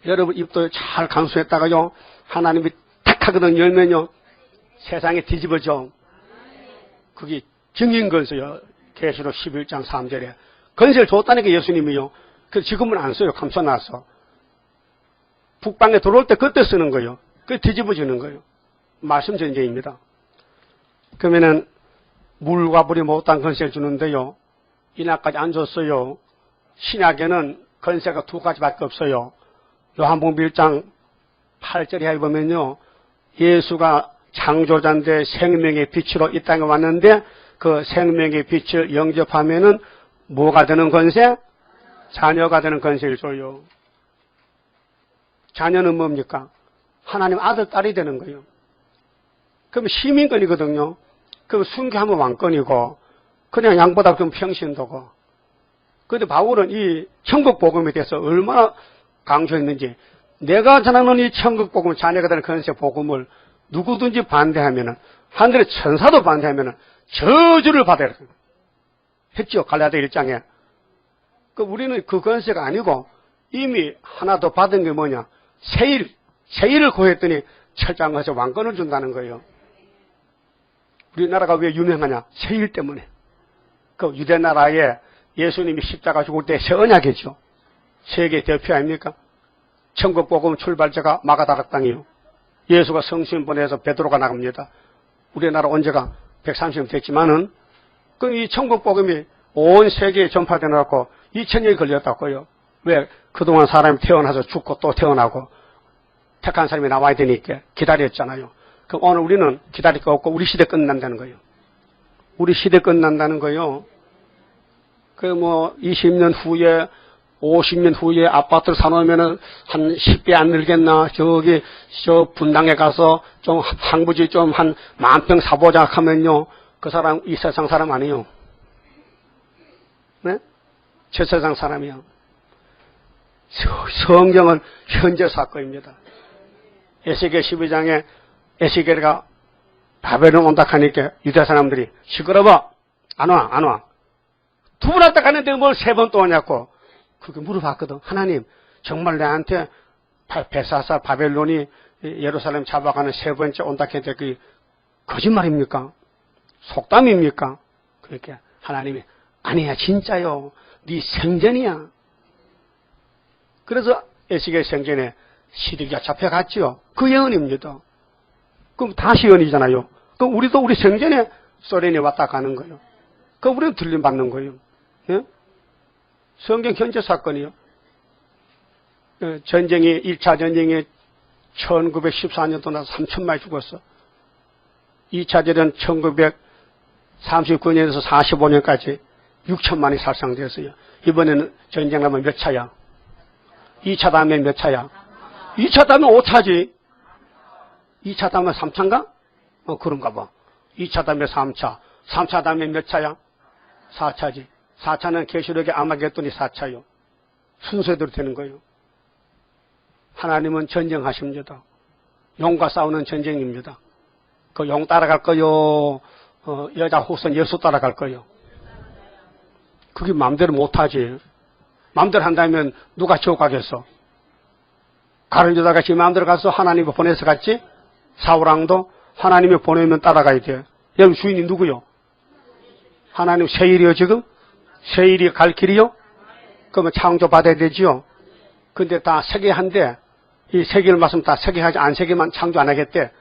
여러분 입도 잘 간수했다가요. 하나님이 탁 하거든 열면요. 세상에 뒤집어져. 그게 증인 건서요. 계시록 11장 3절에. 건세를 줬다니까 예수님이요. 그래서 지금은 안 써요. 감춰놨어. 북방에 들어올 때 그때 쓰는 거예요. 그게 뒤집어지는 거예요. 말씀 전쟁입니다. 그러면은 물과 불이 못한 건세를 주는데요. 이날까지 안 줬어요. 신약에는 건세가 두 가지밖에 없어요. 요한복음 1장 8절에 보면요. 예수가 창조자인데 생명의 빛으로 이 땅에 왔는데 그 생명의 빛을 영접하면은 뭐가 되는 건세? 자녀가 되는 건세를 줘요. 자녀는 뭡니까? 하나님 아들, 딸이 되는 거예요. 그럼 시민권이거든요. 그럼 순교하면 왕권이고 그냥 양보다 좀 평신도고. 그런데 바울은 이 천국 복음에 대해서 얼마나 강조했는지 내가 전하는 이 천국 복음 자녀가 되는 건세 복음을 누구든지 반대하면은 하늘의 천사도 반대하면은 저주를 받아야 돼요. 했죠. 갈라디아 1장에. 우리는 그 건세가 아니고 이미 하나 더 받은 게 뭐냐? 세일을 구했더니 철장 가서 왕권을 준다는 거예요. 우리나라가 왜 유명하냐? 세일 때문에. 그 유대 나라에 예수님이 십자가 죽을 때 새 언약이죠. 세계 대표 아닙니까? 천국 복음 출발자가 마가다락 땅이요. 예수가 성신 보내서 베드로가 나갑니다. 우리나라 언제가 130년 됐지만은 이 천국 복음이 온 세계에 전파되어 놓고 2000년이 걸렸다고요. 왜? 그동안 사람이 태어나서 죽고 또 태어나고 택한 사람이 나와야 되니까 기다렸잖아요. 그럼 오늘 우리는 기다릴 거 없고 우리 시대 끝난다는 거예요. 우리 시대 끝난다는 거예요. 20년 후에 50년 후에 아파트를 사놓으면은 한 10배 안 늘겠나? 저 분당에 가서 좀 항부지 좀 한 10,000평 사보자 하면요. 그 사람 이 세상 사람 아니에요. 네? 저 세상 사람이요. 성경은 현재 사건입니다. 에스겔 12장에 에스겔가 바벨론 온다 하니까 유대 사람들이 시끄러워. 안 와. 두 번 왔다 가는데 뭘 세 번 또 오냐고. 그렇게 물어봤거든. 하나님, 정말 내한테 베사사 바벨론이 예루살렘 잡아가는 세 번째 온다 했는데 그게 거짓말입니까? 속담입니까? 그렇게 하나님이 아니야, 진짜요. 네 생전이야. 그래서 에스겔 생전에 시드기가 잡혀갔죠. 그 예언입니다. 그럼 다시 예언이잖아요. 그럼 우리도 우리 생전에 소련이 왔다 가는 거예요. 그럼 우리는 들림받는 거예요. 예? 성경 현재 사건이요. 전쟁이 1차 전쟁이 1914년도 나서 3,000만이 죽었어. 2차 전쟁은 1939년에서 45년까지 6,000만이 살상되었어요. 이번에는 전쟁 나면 몇 차야? 2차 다음에 몇 차야? 2차 다음에 5차지. 2차 다음에 3차인가? 그런가 봐. 2차 다음에 3차. 3차 다음에 몇 차야? 4차지. 4차는 계시록의 아마겟돈이 4차요. 순서대로 되는 거예요. 하나님은 전쟁하십니다. 용과 싸우는 전쟁입니다. 그 용 따라갈 거요. 여자 후손 예수 따라갈 거요. 그게 마음대로 못하지. 마음대로 한다면 누가 지옥 가겠어? 가룟유다가 지 마음대로 가서 하나님이 보내서 갔지? 사울왕도 하나님이 보내면 따라가야 돼. 여러분 주인이 누구요? 하나님 세일이요 지금? 세일이 갈 길이요? 그러면 창조받아야 되지요? 근데 다 세계한데 이 세계를 말씀 다 세계하지 안 세계만 창조 안 하겠대.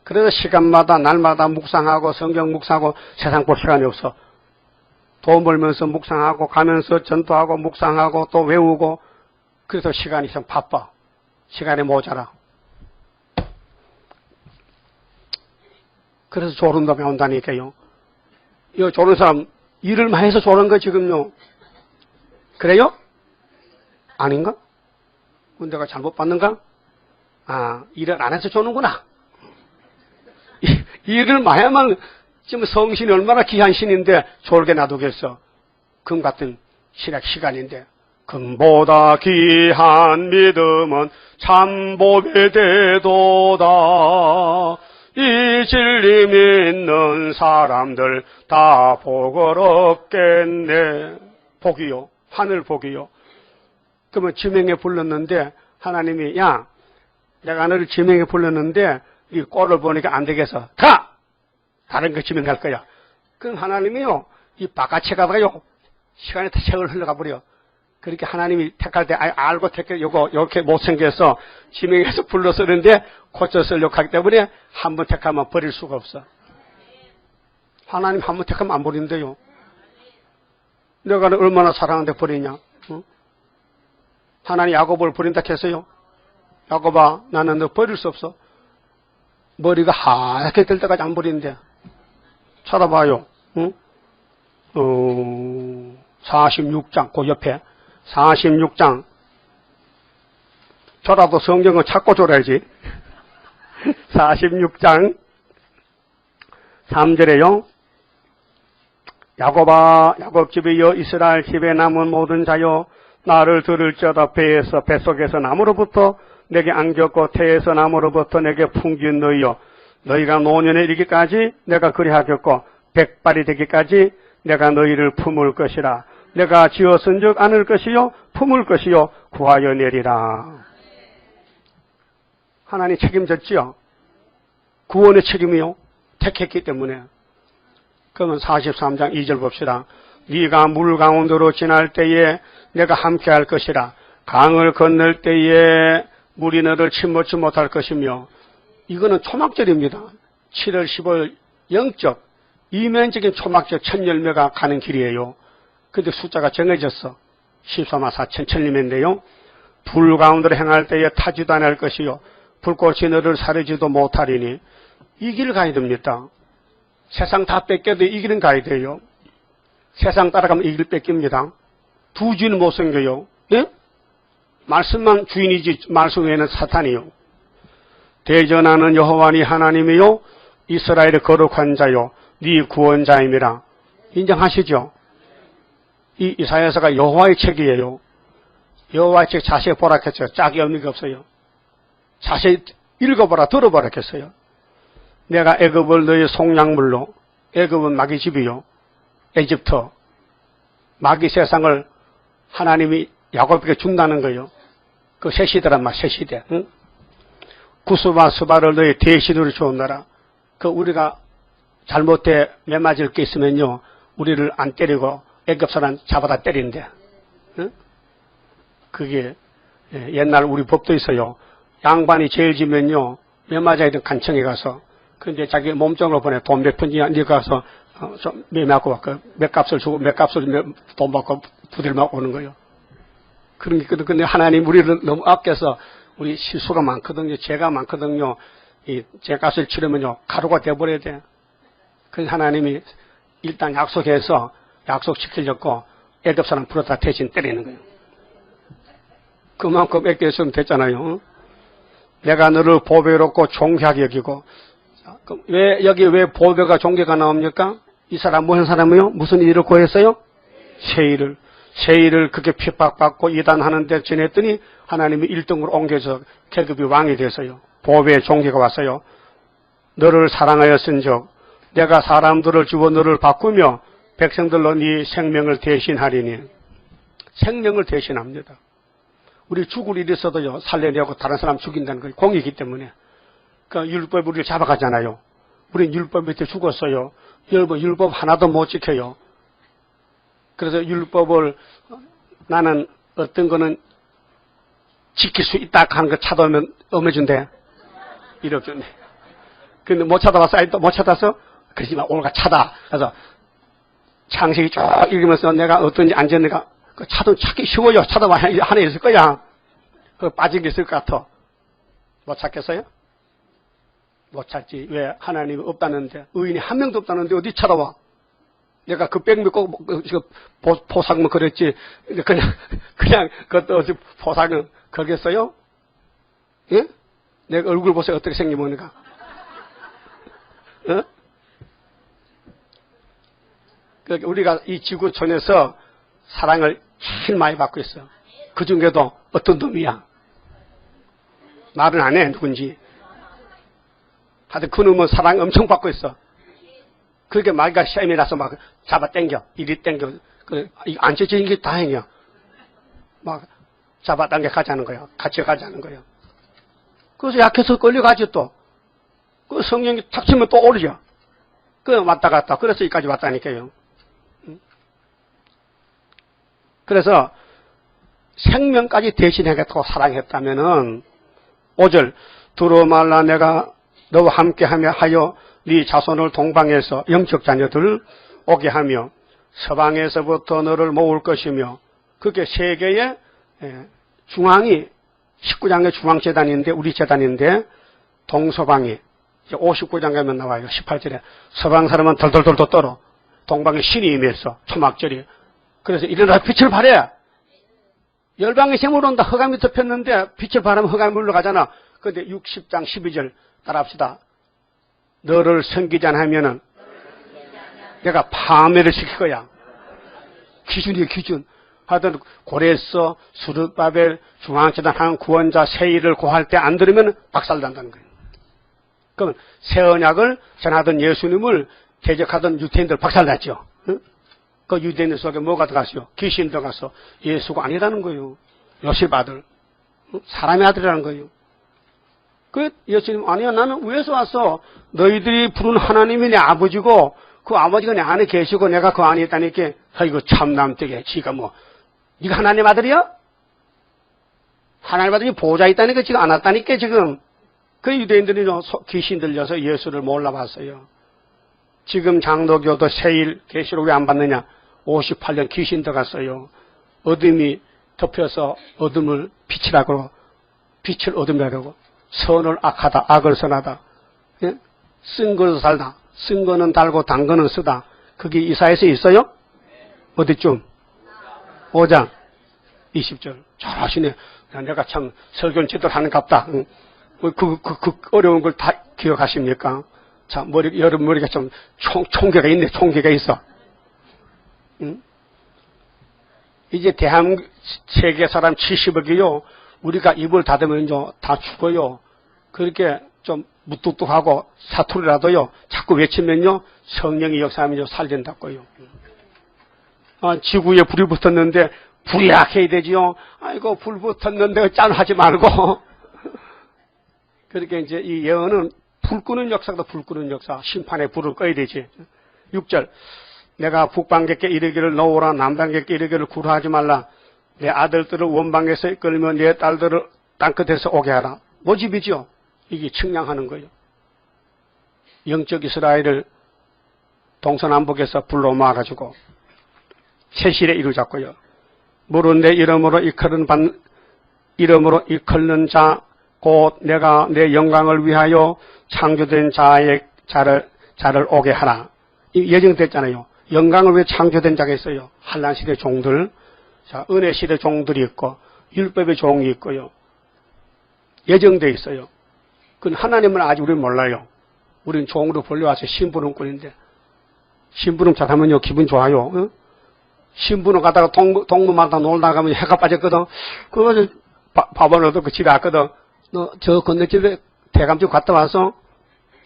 그래서 시간마다 날마다 묵상하고 성경 묵상하고 세상 볼 시간이 없어. 돈 벌면서 묵상하고 가면서 전도하고 묵상하고 또 외우고 그래서 시간이 좀 바빠. 시간이 모자라. 그래서 졸음도 온다니까요. 이 졸은 사람 일을 많이 해서 졸은 거 지금요. 그래요? 아닌가? 내가 잘못 봤는가? 아, 일을 안 해서 조는구나. 일을 많이 하면 지금 성신이 얼마나 귀한 신인데 졸게 놔두겠어. 금 같은 시간인데. 금보다 귀한 믿음은 참복이 되도다. 이 진리 믿는 사람들 다 복을 얻겠네. 복이요. 하늘 복이요. 그러면 지명에 불렀는데 하나님이 야 내가 너를 지명에 불렀는데 이 꼴을 보니까 안 되겠어. 가! 다른 거 지명 갈 거야. 그럼 하나님이요 이 바깥에 가다가요 시간이 다 세월 흘러가 버려. 그렇게 하나님이 택할 때 알고 택해 요거 이렇게 못생겨서 지명해서 불러서 그러는데 고쳐 쓰려고 하기 때문에 한 번 택하면 버릴 수가 없어. 하나님 한 번 택하면 안 버린대요. 내가 얼마나 사랑하는데 버리냐. 응? 하나님 야곱을 버린다 했어요. 야곱아 나는 너 버릴 수 없어. 머리가 하얗게 될 때까지 안 버리는데 찾아봐요. 응? 46장 그 옆에 46장 저라도 성경을 찾고 졸아야지. 46장 3절에요. 야곱아 야곱 집이여 이스라엘 집에 남은 모든 자여 나를 들을지어다 뱃속에서 나무로부터 내게 안겼고 태에서 나무로부터 내게 풍긴 너희여 너희가 노년에 이르기까지 내가 그리하겠고 백발이 되기까지 내가 너희를 품을 것이라. 내가 지었은즉 안을 것이요 품을 것이요 구하여 내리라. 하나님 책임졌지요. 구원의 책임이요. 택했기 때문에. 그러면 43장 2절 봅시다. 네가 물 가운데로 지날 때에 내가 함께 할 것이라. 강을 건널 때에 물이 너를 침몰치 못할 것이며. 이거는 초막절입니다. 7월 10월 영적 이면적인 초막절 첫 열매가 가는 길이에요. 근데 숫자가 정해졌어. 14만 4천 천림인데요. 불 가운데로 행할 때에 타지도 않을 것이요 불꽃이 너를 사르지도 못하리니. 이 길 가야 됩니다. 세상 다 뺏겨도 이 길은 가야 돼요. 세상 따라가면 이 길 뺏깁니다. 두 주인은 못 생겨요. 예? 말씀만 주인이지 말씀 외에는 사탄이요. 대전하는 여호와니 하나님이요 이스라엘의 거룩한 자요 네 구원자임이라. 인정하시죠? 이 이사야서가 여호와의 책이에요. 여호와의 책 자세히 보라 했죠. 짝이 없는 게 없어요. 자세히 읽어보라 들어보라 했어요. 내가 애굽을 너의 속량물로, 애굽은 마귀 집이요 에집트 마귀 세상을 하나님이 야곱에게 준다는 거예요. 그 새 시대란 말, 새 시대. 응? 구스와 스바를 너의 대신으로 주었노라. 그 우리가 잘못해 매맞을 게 있으면요 우리를 안 때리고 애굽 사람 잡아다 때린대. 응? 그게 옛날 우리 법도 있어요. 양반이 죄를 지면요 매맞아야 된 간청에 가서 근데 자기 몸종으로 보내 돈 몇 푼이야 네 가서 좀 매맞고 와. 몇 값을 주고 몇 값을 돈 받고 부대를 맞고 오는 거예요. 그런 게 있거든. 근데 하나님 우리를 너무 아껴서 우리 실수가 많거든요. 죄가 많거든요. 이 죄값을 치르면요 가루가 돼버려야 돼. 그래서 하나님이 일단 약속해서 약속시키려고 애굽 사람 불어다 대신 때리는 거예요. 그만큼 애껴있으면 됐잖아요. 내가 너를 보배롭고 존귀하게 여기고. 그럼 왜 보배가 존귀가 나옵니까? 이 사람 무슨 사람이요? 무슨 일을 구했어요? 세일을 그렇게 핍박받고 이단하는데 지냈더니 하나님이 1등으로 옮겨서 계급이 왕이 돼서요. 보배의 존귀가 왔어요. 너를 사랑하였은즉 내가 사람들을 주어 너를 바꾸며 백성들로 네 생명을 대신하리니. 생명을 대신합니다. 우리 죽을 일이 있어도요, 살려내고 다른 사람 죽인다는 건 공이기 때문에. 그 율법이 우리를 잡아가잖아요. 우린 율법 밑에 죽었어요. 여러분, 율법 하나도 못 지켜요. 그래서 율법을 나는 어떤 거는 지킬 수 있다 하는 거 찾아오면 엄해준대. 이렇게. 근데 못 찾아봤어? 아직도 못 찾았어? 그러지만 오늘가 찾아. 그래서 창세기 쭉 읽으면서 내가 어떤지 안전내가 그 찾기 쉬워요. 찾아봐야 하나 있을 거야. 그 빠진 게 있을 것 같아. 못 찾겠어요? 못 찾지. 왜? 하나님이 없다는데, 의인이 한 명도 없다는데 어디 찾아와? 내가 그 백 믿고 포상만 그랬지. 그냥 그것도 어디 포상을 걸겠어요? 예? 내가 얼굴 보세요. 어떻게 생기면가. 어? 그러니까 우리가 이 지구촌에서 사랑을 제일 많이 받고 있어. 그 중에도 어떤 놈이야? 말은 안 해, 누군지. 하여튼 그 놈은 사랑 엄청 받고 있어. 그렇게 말가 시험이 나서 막 잡아 당겨. 이리 당겨. 안 찢어진 게 다행이야. 막 잡아 당겨 가자는 거야. 같이 가자는 거야. 그래서 약해서 끌려가지 또. 그 성령이 탁 치면 또 오르죠. 그 왔다 갔다. 그래서 여기까지 왔다니까요. 그래서 생명까지 대신하겠다고 사랑했다면은 5절 두루 말라 내가 너와 함께하며 하여 네 자손을 동방에서 영적 자녀들 오게 하며 서방에서부터 너를 모을 것이며 그게 세계의 중앙이 19장의 중앙재단인데 우리 재단인데 동서방이 59장 가면 나와요. 18절에 서방 사람은 덜덜덜 떨어 동방에 신이 임했어. 초막절이. 그래서 일어나 빛을 발해. 열방의 샘으로 온다. 흑암이 덮였는데 빛을 발하면 흑암이 물러가잖아. 그런데 60장 12절 따라합시다. 너를 섬기지 않으면은 내가 파멸을 시킬 거야. 기준이에요, 기준. 하여튼 고레스, 수르바벨, 중앙재단 한 구원자 세일을 고할 때 안 들으면 박살난다는 거예요. 그러면 새 언약을 전하던 예수님을 대적하던 유태인들 박살났죠. 응? 그 유대인들 속에 뭐가 들어갔어요? 귀신 들어가서 예수가 아니라는 거예요. 요셉 아들. 사람의 아들이라는 거예요. 그 예수님 아니야 나는 위에서 왔어. 너희들이 부른 하나님이 내 아버지고 그 아버지가 내 안에 계시고 내가 그 안에 있다니까 아이고 참남되게 지가 뭐 네가 하나님 아들이야? 하나님 아들이 보좌에 있다니까 지금 안 왔다니까 지금. 그 유대인들이 귀신 들려서 예수를 몰라봤어요. 지금 장로교도 세일 계시록 왜 안 받느냐? 58년 귀신 들어갔어요. 어둠이 덮여서 어둠을 빛이라고 빛을 어둠이라고 선을 악하다 악을 선하다. 예? 쓴 거는 살다. 쓴 거는 달고 단 거는 쓰다. 그게 이사야서 있어요? 어디쯤? 5장 20절. 잘하시네. 내가 참 설교는 제대로 하는 갑다. 그 어려운 걸 다 기억하십니까? 자, 여러분 머리가 좀 총계가 있네. 총계가 있어. 응? 이제 대한민국 세계 사람 70억이요. 우리가 입을 닫으면요. 다 죽어요. 그렇게 좀 무뚝뚝하고 사투리라도요. 자꾸 외치면요. 성령이 역사하면요. 살린다고요. 지구에 불이 붙었는데 불이 약해야 되지요. 아이고 불 붙었는데 짠하지 말고. 그렇게 이제 이 예언은 불 끄는 역사다. 불 끄는 역사. 심판의 불을 꺼야 되지. 6절 내가 북방객께 이르기를 놓으라 남방객께 이르기를 구루하지 말라. 내 아들들을 원방에서 이끌며 내 딸들을 땅끝에서 오게 하라. 모집이죠. 이게 측량하는 거예요. 영적 이스라엘을 동서남북에서 불러 모아가지고 세실에 이루자고요. 물은 내 이름으로 이끌는 자 곧 내가 내 영광을 위하여 창조된 자의 자를 오게 하라. 예정됐잖아요. 영광을 위해 창조된 자가 있어요. 한란 시대 종들, 자 은혜 시대 종들이 있고 율법의 종이 있고요. 예정돼 있어요. 그건 하나님은 아직 우리는 몰라요. 우리는 종으로 불려와서 심부름꾼인데 심부름 잘하면요 기분 좋아요. 응? 심부름 가다가 동무마다 놀다 가면 해가 빠졌거든. 그거 밥을 얻어 그 집에 왔거든. 너 저 건너집에 대감집 갔다 와서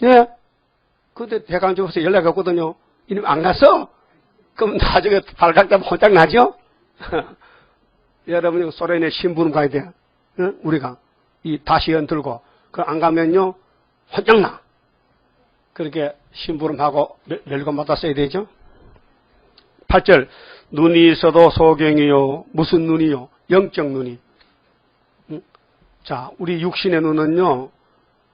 예. 근데 대감집에서 연락이 왔거든요. 이놈 안 갔어? 그럼 나중에 발각되면 혼짝 나죠? 여러분, 소련에 심부름 가야 돼. 응? 우리가. 이 다시연 들고. 그 안 가면요, 혼장나. 그렇게 심부름하고 멸관 받아 써야 되죠. 8절. 눈이 있어도 소경이요. 무슨 눈이요? 영적 눈이. 응? 자, 우리 육신의 눈은요,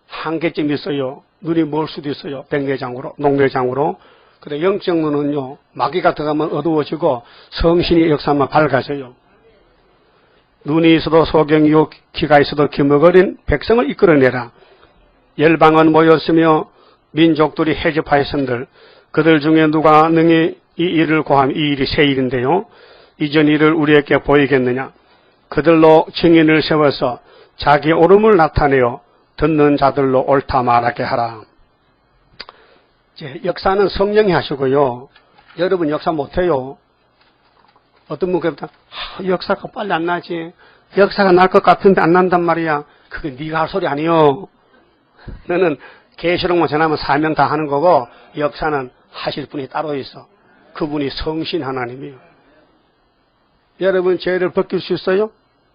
한계점 있어요. 눈이 멀 수도 있어요. 백내장으로, 녹내장으로. 그래, 영적 눈은요, 마귀가 들어가면 어두워지고 성신이 역사만 밝아져요. 눈이 있어도 소경이요, 귀가 있어도 기먹어린 백성을 이끌어내라. 열방은 모였으며 민족들이 해집하였은들 그들 중에 누가 능히 이 일을 고함. 이 일이 새 일인데요. 이전 일을 우리에게 보이겠느냐. 그들로 증인을 세워서 자기 옳음을 나타내어 듣는 자들로 옳다 말하게 하라. 이제 역사는 성령이 하시고요. 여러분 역사 못해요. 어떤 분께서 역사가 빨리 안 나지. 역사가 날 것 같은데 안 난단 말이야. 그게 네가 할 소리 아니요. 너는 계시록만 전하면 사명 다 하는 거고 역사는 하실 분이 따로 있어. 그분이 성신 하나님이에요. 여러분 죄를 벗길 수 있어요?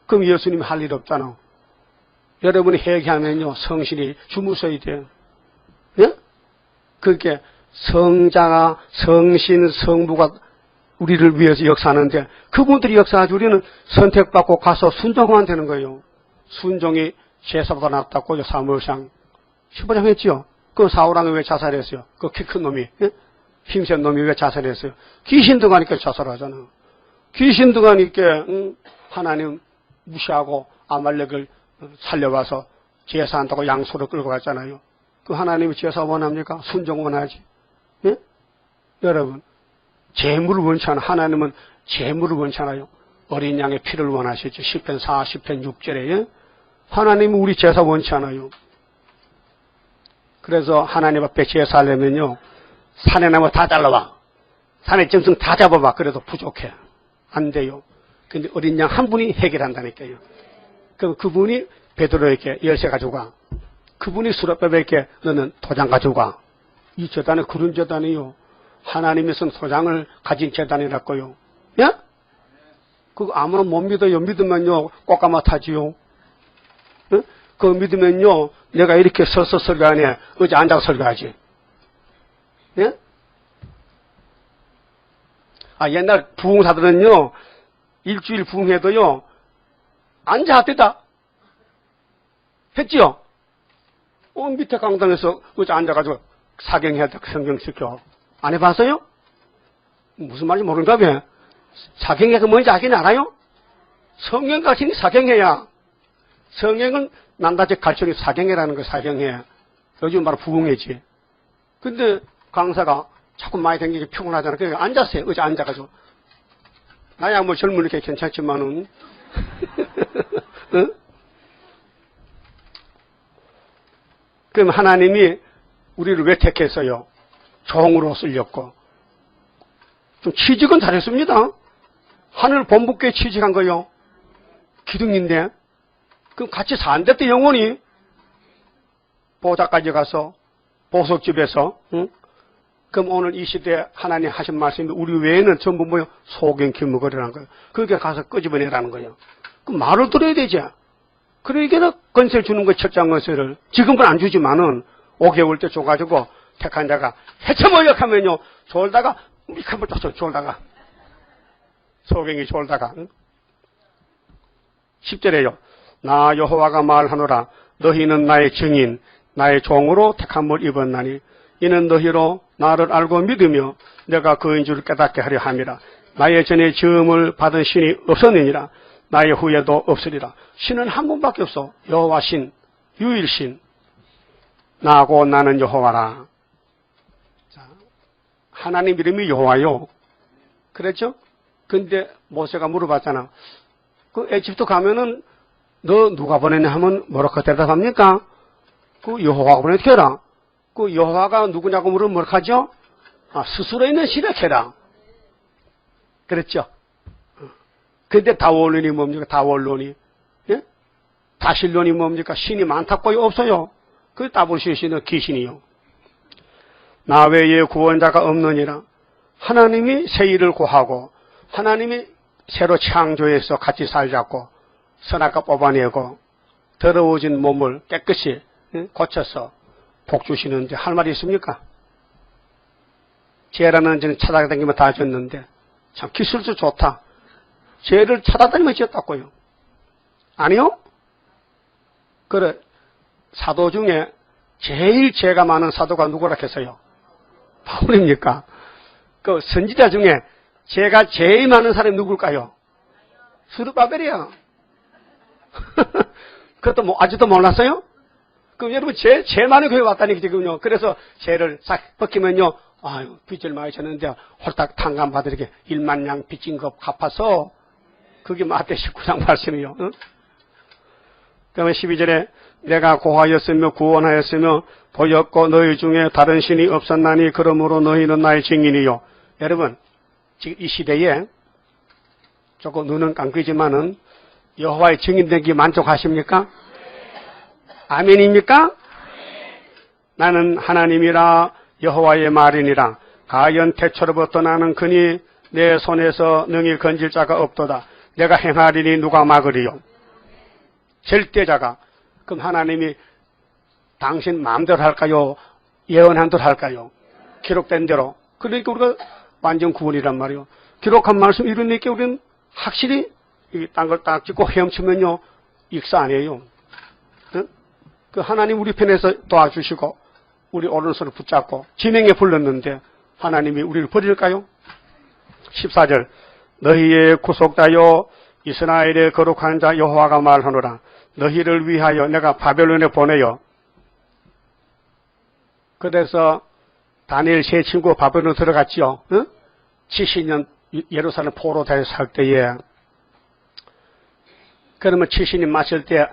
그럼 예수님이 할 일 없잖아. 여러분이 회개하면요 성신이 주무셔야 돼요. 예? 그렇게 성자가 성신 성부가 우리를 위해서 역사하는데 그분들이 역사하지 우리는 선택받고 가서 순종하면 되는 거예요. 순종이 제사보다 낫다고 사무엘상 15장 했지요. 그 사울왕이 왜 자살했어요? 그 키 큰 놈이, 예? 힘센 놈이 왜 자살했어요? 귀신도 가니까 자살하잖아. 귀신도 가니까 하나님 무시하고 아말렉을 살려와서 제사한다고 양소를 끌고 갔잖아요. 그 하나님이 제사 원합니까? 순종 원하지. 예? 여러분 재물을 원치 않아. 하나님은 재물을 원치 않아요. 어린 양의 피를 원하시죠. 10편 40편 6절에 예? 하나님은 우리 제사 원치 않아요. 그래서 하나님 앞에 제사하려면요 산에 나무 다 잘라와. 산에 짐승 다 잡아봐. 그래도 부족해. 안 돼요. 근데 어린 양 한 분이 해결한다니까요. 그럼 그분이 베드로에게 열쇠 가져가. 그분이 수레바벨에게 너는 도장 가져가. 이 제단은 그런 제단이요. 하나님이 쓴 도장을 가진 제단이라고요. 예? 그거 아무나 못 믿어요. 믿으면요 꽃가마타지요. 예? 그거 믿으면요 내가 이렇게 서서 설교하네. 어제 앉아서 설교하지. 예? 아, 옛날 부흥사들은요, 일주일 부흥해도요, 앉아 하대다. 했지요? 밑에 강당에서 어제 앉아가지고 사경해야 돼. 성경 시켜. 안 해봤어요? 무슨 말인지 모르는가 봐. 사경회가 뭔지 알긴 알아요? 성경 가르치니 사경회야. 성경은 난다적 가르치니 사경회라는 거 사경회. 요즘 바로 부흥회지. 근데 강사가 자꾸 많이 다니게 피곤하잖아. 그러니까 앉았어요. 어제 앉아가지고. 나야 뭐 젊으니까 괜찮지만은. 응? 그럼 하나님이 우리를 왜 택했어요? 종으로 쓰려고. 좀 취직은 잘했습니다. 하늘 본부께 취직한 거요. 기둥인데. 그럼 같이 산댔대 영원히. 보좌까지 가서 보석집에서. 응? 그럼 오늘 이 시대에 하나님 하신 말씀이 우리 외에는 전부 뭐요? 소경 기무거리라는 거예요. 그렇게 가서 끄집어내라는 거예요. 그럼 말을 들어야 되죠. 그러니까 건설 주는 거 첫장 건설을 지금은 안 주지만은 5개월 때 줘가지고 택한 자가 해쳐모역하면요 졸다가 한번 또 졸다가 소경이 졸다가 10절에요. 나 여호와가 말하노라 너희는 나의 증인 나의 종으로 택함을 입었나니 이는 너희로 나를 알고 믿으며 내가 그인 줄 깨닫게 하려 함이라. 나의 전에 지음을 받은 신이 없었느니라. 나의 후에도 없으리라. 신은 한 분밖에 없어. 여호와 신, 유일신. 나하고 나는 여호와라. 자, 하나님 이름이 여호와요. 그랬죠? 근데 모세가 물어봤잖아. 그 에집트 가면은 너 누가 보냈냐 하면 뭐라고 대답합니까? 그 여호와가 보냈더라. 그 여호와가 누구냐고 물으면 뭐라고 하죠? 아, 스스로 있는 신을 캐라. 그랬죠? 근데 다원론이 뭡니까? 다원론이. 예? 다실론이 뭡니까? 신이 많다고요? 없어요. 그 따보실 신은 귀신이요. 나 외에 구원자가 없느니라. 하나님이 새 일을 고하고 하나님이 새로 창조해서 같이 살자고 선악과 뽑아내고 더러워진 몸을 깨끗이 고쳐서 복 주시는데 할 말이 있습니까? 죄라는 죄는 찾아다니면 다 줬는데 참 기술도 좋다. 죄를 찾아다니면 지었다고요. 아니요? 그래, 사도 중에 제일 죄가 많은 사도가 누구라 했어요? 바울입니까? 그 선지자 중에 죄가 제일 많은 사람이 누굴까요? 스룹바벨이야. 그것도 뭐 아직도 몰랐어요? 그럼 여러분 제일 많은 교회 왔다니 지금요. 그래서 죄를 싹 벗기면요. 아유, 빚을 많이 졌는데 홀딱 탕감 받으리게 1만 양 빚진 것 갚아서 그게 마태 19장 말씀이요. 응? 그러면 12절에 내가 고하였으며 구원하였으며 보였고 너희 중에 다른 신이 없었나니 그러므로 너희는 나의 증인이요. 여러분 지금 이 시대에 조금 눈은 감기지만은 여호와의 증인되기 만족하십니까? 아멘입니까? 나는 하나님이라 여호와의 말이니라. 가연 태초로부터 나는 그니 내 손에서 능히 건질 자가 없도다. 내가 행하리니 누가 막으리요. 절대자가. 그럼 하나님이 당신 마음대로 할까요? 예언한 대로 할까요? 기록된 대로. 그러니까 우리가 완전 구원이란 말이요. 기록한 말씀 이루니까 우리는 확실히 딴 걸 딱 찍고 헤엄치면요 익사 아니에요. 응? 그 하나님 우리 편에서 도와주시고 우리 오른손을 붙잡고 진행에 불렀는데 하나님이 우리를 버릴까요? 14절 너희의 구속자여 이스라엘의 거룩한 자 여호와가 말하노라. 너희를 위하여 내가 바벨론에 보내요. 그래서 다니엘 세 친구 바벨론 들어갔지요. 응? 70년 예루살렘 포로 다시 살 때에 그러면 70년 마실 때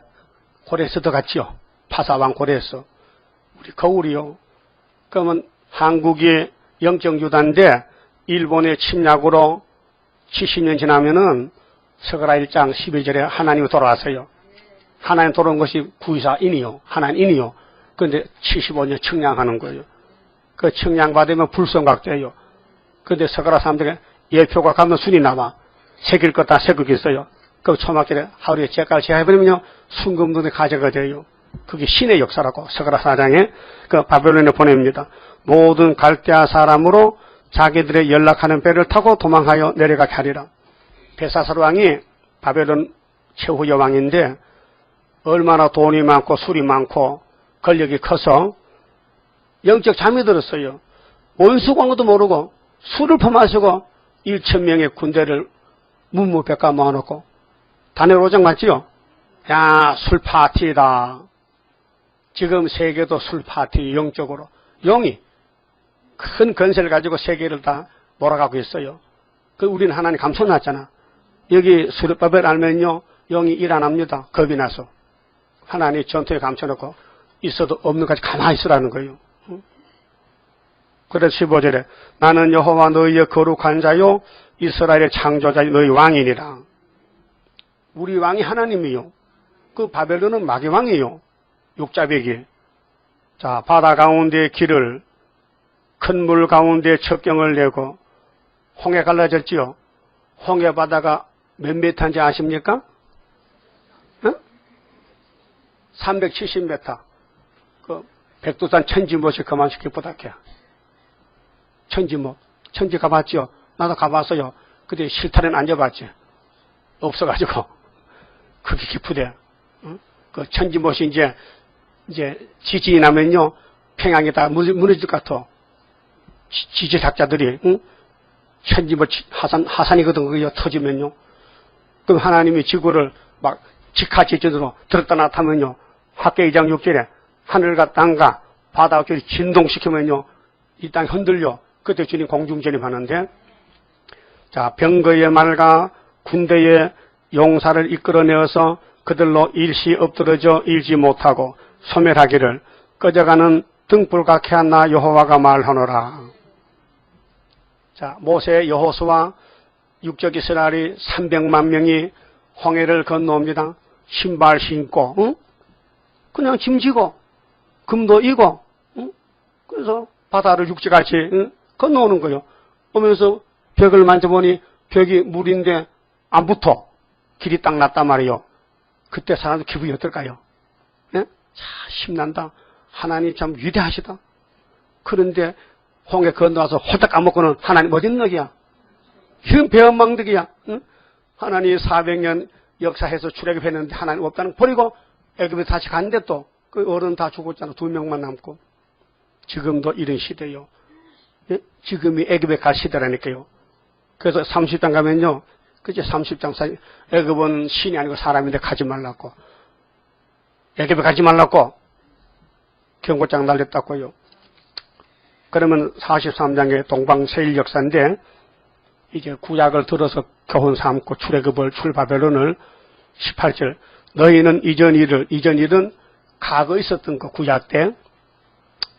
고레스 들어갔지요. 파사왕 고레스. 우리 거울이요. 그러면 한국이 영적 유다인데 일본의 침략으로 70년 지나면은 서가라 1장 11절에 하나님이 돌아왔어요. 하나님 돌아온 것이 구이사인이요. 하나님인이요. 그런데 75년 청량하는 거예요. 그 청량받으면 불성각돼요. 그런데 서가라 사람들에게 예표가 가면 순이 남아. 새길 것 다 새기고 있어요. 그 초막절에 하루에 제깔 제해버리면요. 순금돈에 가져가 돼요. 그게 신의 역사라고 서가라 사장에 그 바벨론에 보냅니다. 모든 갈대아 사람으로 자기들의 연락하는 배를 타고 도망하여 내려가게 하리라. 벨사살 왕이 바벨론 최후의 왕인데 얼마나 돈이 많고 술이 많고 권력이 커서 영적 잠이 들었어요. 원수광도 모르고 술을 퍼마시고 1,000명의 군대를 문무백과 모아놓고 다니엘 5장 맞지요? 야, 술 파티다. 지금 세계도 술 파티 영적으로 영이 큰 건세를 가지고 세계를 다 몰아가고 있어요. 그 우리는 하나님 감춰놨잖아. 여기 수르바벨 알면요 영이 일 안 합니다. 겁이 나서 하나님 전투에 감춰놓고 있어도 없는 것까지 가만히 있으라는 거예요. 그래서 15절에 나는 여호와 너희의 거룩한 자요 이스라엘의 창조자 너희 왕이니라. 우리 왕이 하나님이요. 그 바벨론은 마귀 왕이요. 육자배기. 자, 바다 가운데 길을 큰 물 가운데 첩경을 내고 홍해 갈라졌지요. 홍해 바다가 몇 미터인지 아십니까? 응? 370m. 그 백두산 천지못이 그만치 깊다게. 천지못. 천지 가봤지요? 나도 가봤어요. 근데 실탄에는 앉아봤지. 없어가지고. 그게 깊으대. 응? 그 천지못이 이제 지진이 나면요. 평양에 다 무너질 것 같아. 지질학자들이, 응? 천지못 하산이거든. 그게 터지면요. 그럼 하나님이 지구를 막 직하지진으로 들었다 나타면요. 학계 2장 6절에 하늘과 땅과 바다와 길을 진동시키면요. 이 땅이 흔들려. 그때 주님 공중전입하는데, 자, 병거의 말과 군대의 용사를 이끌어내어서 그들로 일시 엎드러져 일지 못하고 소멸하기를 꺼져가는 등불같게 한 나 여호와가 말하노라. 자, 모세 여호수아 육적 이스라엘이 300만 명이 홍해를 건너옵니다. 신발 신고, 응? 그냥 짐지고 금도 이고, 응? 그래서 바다를 육지같이 응? 건너오는 거예요. 오면서 벽을 만져보니 벽이 물인데 안 붙어. 길이 딱 났단 말이에요. 그때 사람들 기분이 어떨까요? 예? 자, 힘난다. 하나님 참 위대하시다. 그런데 홍해 건너와서 홀딱 까먹고는 하나님 어디 있는 놈이야? 이런 배은망덕이야. 응? 하나님 400년 역사해서 출애굽했는데 하나님 없다는 거 버리고 애굽에 다시 갔는데 또 그 어른 다 죽었잖아. 2명만 남고. 지금도 이런 시대요. 예? 지금이 애굽에 갈 시대라니까요. 그래서 30장 가면요. 그제 30장 사이 애굽은 신이 아니고 사람인데 가지 말라고. 애굽에 가지 말라고 경고장 날렸다고요. 그러면 43장의 동방세일 역사인데 이제 구약을 들어서 교훈 삼고 출애굽을 출바벨론을 18절 너희는 이전 일은 과거에 있었던 그 구약 때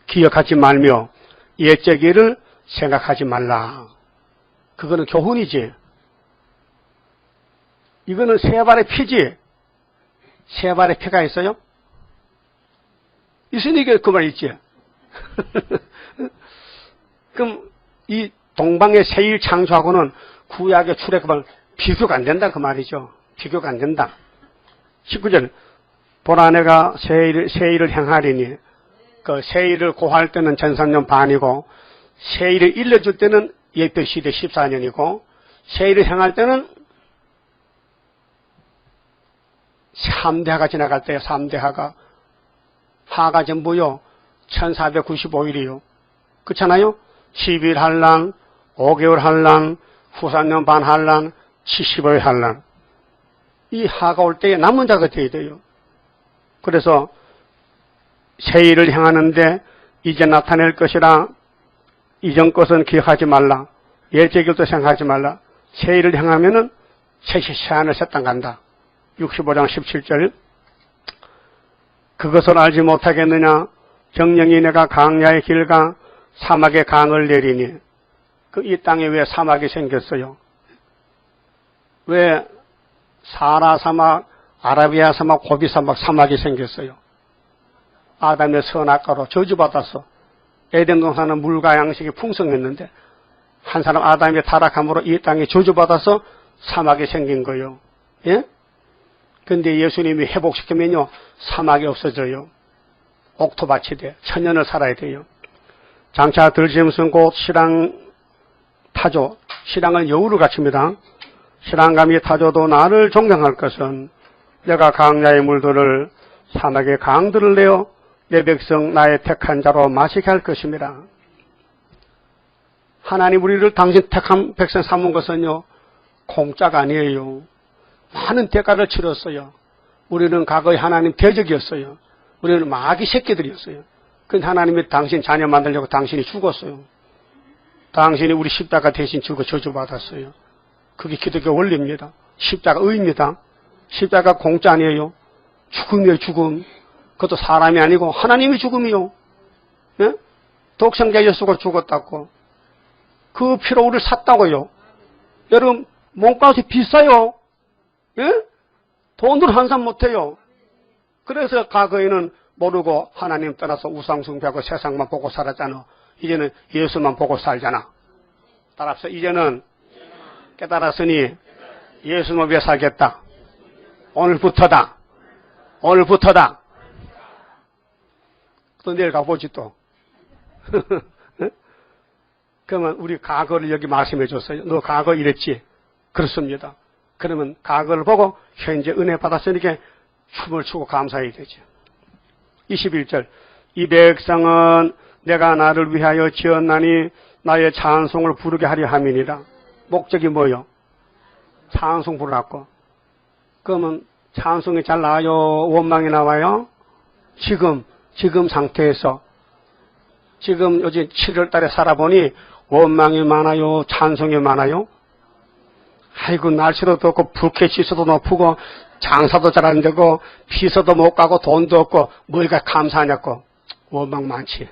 기억하지 말며 옛적 일을 생각하지 말라. 그거는 교훈이지. 이거는 세 발의 피지. 세 발의 피가 있어요? 있으니까 그 말 있지. 그럼 이 동방의 세일 창조하고는 구약의 출애굽은 비교가 안 된다 그 말이죠. 비교가 안 된다. 19절 보라 내가 세일을 행하리니 그 세일을 고할 때는 전산년 반이고 세일을 일러줄 때는 예표시대 14년이고 세일을 행할 때는 3대하가 지나갈 때 3대하가 하가 전부요 1495일이요. 그렇잖아요. 12일 한란, 5개월 한란, 후산년 반 한란, 70일 한란. 이 하가 올 때에 남은 자가 되어야 돼요. 그래서 세일을 행하는데 이제 나타낼 것이라 이전 것은 기억하지 말라. 예적일도 생각하지 말라. 세일을 행하면은 세시세안을 세땅 간다. 65장 17절 그것을 알지 못하겠느냐 정령이 내가 강야의 길과 사막의 강을 내리니 그 이 땅에 왜 사막이 생겼어요? 왜 사라 사막, 아라비아 사막, 고비 사막, 사막이 생겼어요? 아담의 선악과로 저주받았어. 에덴 동산은 물과 양식이 풍성했는데 한 사람 아담의 타락함으로 이 땅에 저주받아서 사막이 생긴 거예요. 예? 근데 예수님이 회복시키면요 사막이 없어져요. 옥토밭이 돼. 천년을 살아야 돼요. 장차 들짐승 곧 신랑 타조. 신랑은 여우를 갖춥니다. 신랑감이 타조도 나를 존경할 것은 내가 강야의 물들을 사막의 강들을 내어 내 백성 나의 택한 자로 마시게 할 것입니다. 하나님 우리를 당신 택한 백성 삼은 것은요 공짜가 아니에요. 많은 대가를 치렀어요. 우리는 과거에 하나님 대적이었어요. 우리는 마귀 새끼들이었어요. 근데 하나님이 당신 자녀 만들려고 당신이 죽었어요. 당신이 우리 십자가 대신 죽어 저주받았어요. 그게 기독교 원리입니다. 십자가 의입니다. 십자가 공짜 아니에요. 죽음이에요, 죽음. 그것도 사람이 아니고 하나님이 죽음이요. 예? 독생자 예수가 죽었다고. 그 피로 우리를 샀다고요. 여러분, 몸값이 비싸요. 예? 돈으로 환산 못해요. 그래서 과거에는 모르고 하나님 떠나서 우상숭배하고 세상만 보고 살았잖아. 이제는 예수만 보고 살잖아. 따라서 이제는 깨달았으니 예수만 위해 살겠다. 오늘부터다. 오늘부터다. 또 내일 가보지 또. 그러면 우리 과거를 여기 말씀해 줬어요. 너 과거 이랬지? 그렇습니다. 그러면 과거를 보고 현재 은혜 받았으니까 춤을 추고 감사해야 되죠. 21절 이 백성은 내가 나를 위하여 지었나니 나의 찬송을 부르게 하려 함이니라. 목적이 뭐요? 찬송 부르라고. 그러면 찬송이 잘 나와요? 원망이 나와요? 지금 상태에서 지금 요즘 7월 달에 살아보니 원망이 많아요? 찬송이 많아요? 아이고 날씨도 덥고 불쾌지수도 높고 장사도 잘 안 되고 피서도 못 가고 돈도 없고 뭐가 감사하냐고. 원망 많지.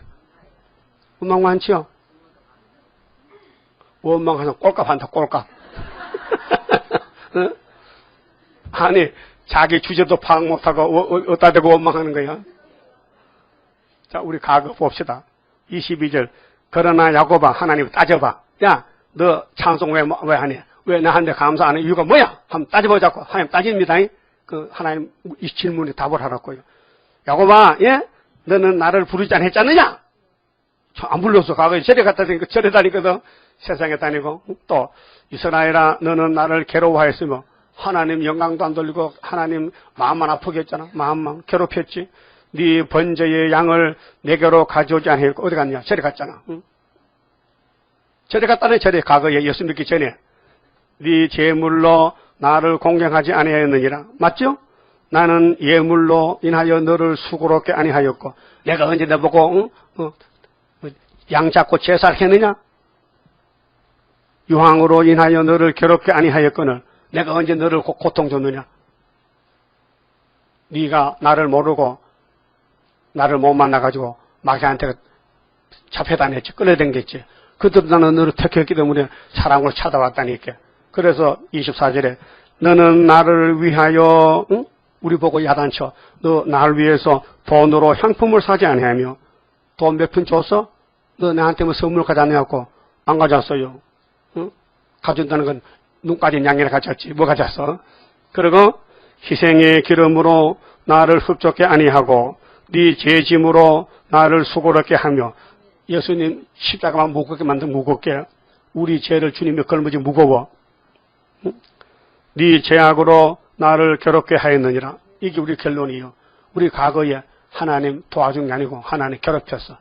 원망 많지요? 원망해서 꼴값 한다 꼴값. 어? 아니 자기 주제도 파악 못하고 어디다 대고 원망하는 거야. 자 우리 과거 봅시다. 22절 그러나 야곱아 하나님 따져봐. 야 너 찬송 왜 하냐? 왜 나한테 감사 안 해? 이유가 뭐야? 한번 따져보자고. 하나님 따집니다. 하나님 이 질문에 답을 하라고요. 야곱아, 예? 너는 나를 부르지 않았잖느냐? 안 불렀어. 과거에 절에 갔다 다니까 절에 다니거든. 세상에 다니고. 또 이스라엘아, 너는 나를 괴로워하였으며 하나님 영광도 안 돌리고 하나님 마음만 아프게 했잖아. 마음만 괴롭혔지. 네 번제의 양을 내게로 가져오지 않았고 어디 갔냐? 절에 갔잖아. 응? 절에 갔다네. 절에 과거에 예수 믿기 전에 네 제물로 나를 공경하지 아니하였느니라. 맞죠? 나는 예물로 인하여 너를 수고롭게 아니하였고 내가 언제 너보고 양 잡고 제사를 했느냐? 유황으로 인하여 너를 괴롭게 아니하였거늘 내가 언제 너를 고통 줬느냐? 네가 나를 모르고 나를 못 만나가지고 마귀한테 잡혀다녔지. 끌어당겼지. 그때도 나는 너를 택했기 때문에 사랑으로 찾아왔다니까. 그래서 24절에 너는 나를 위하여 우리 보고 야단쳐. 너 나를 위해서 돈으로 향품을 사지 아니하며 돈 몇 푼 줬어? 너 나한테 뭐 선물 가져왔냐고. 안 가져왔어요. 응? 가져온다는 건 눈까지 양이나 가져왔지. 뭐 가져왔어? 그리고 희생의 기름으로 나를 흡족해 아니하고 네 죄짐으로 나를 수고롭게 하며 예수님 십자가만 무겁게 만든 무겁게 우리 죄를 주님이 걸머지 무거워. 응? 네 죄악으로 나를 괴롭게 하였느니라. 이게 우리 결론이요. 우리 과거에 하나님 도와준 게 아니고 하나님 괴롭혔어.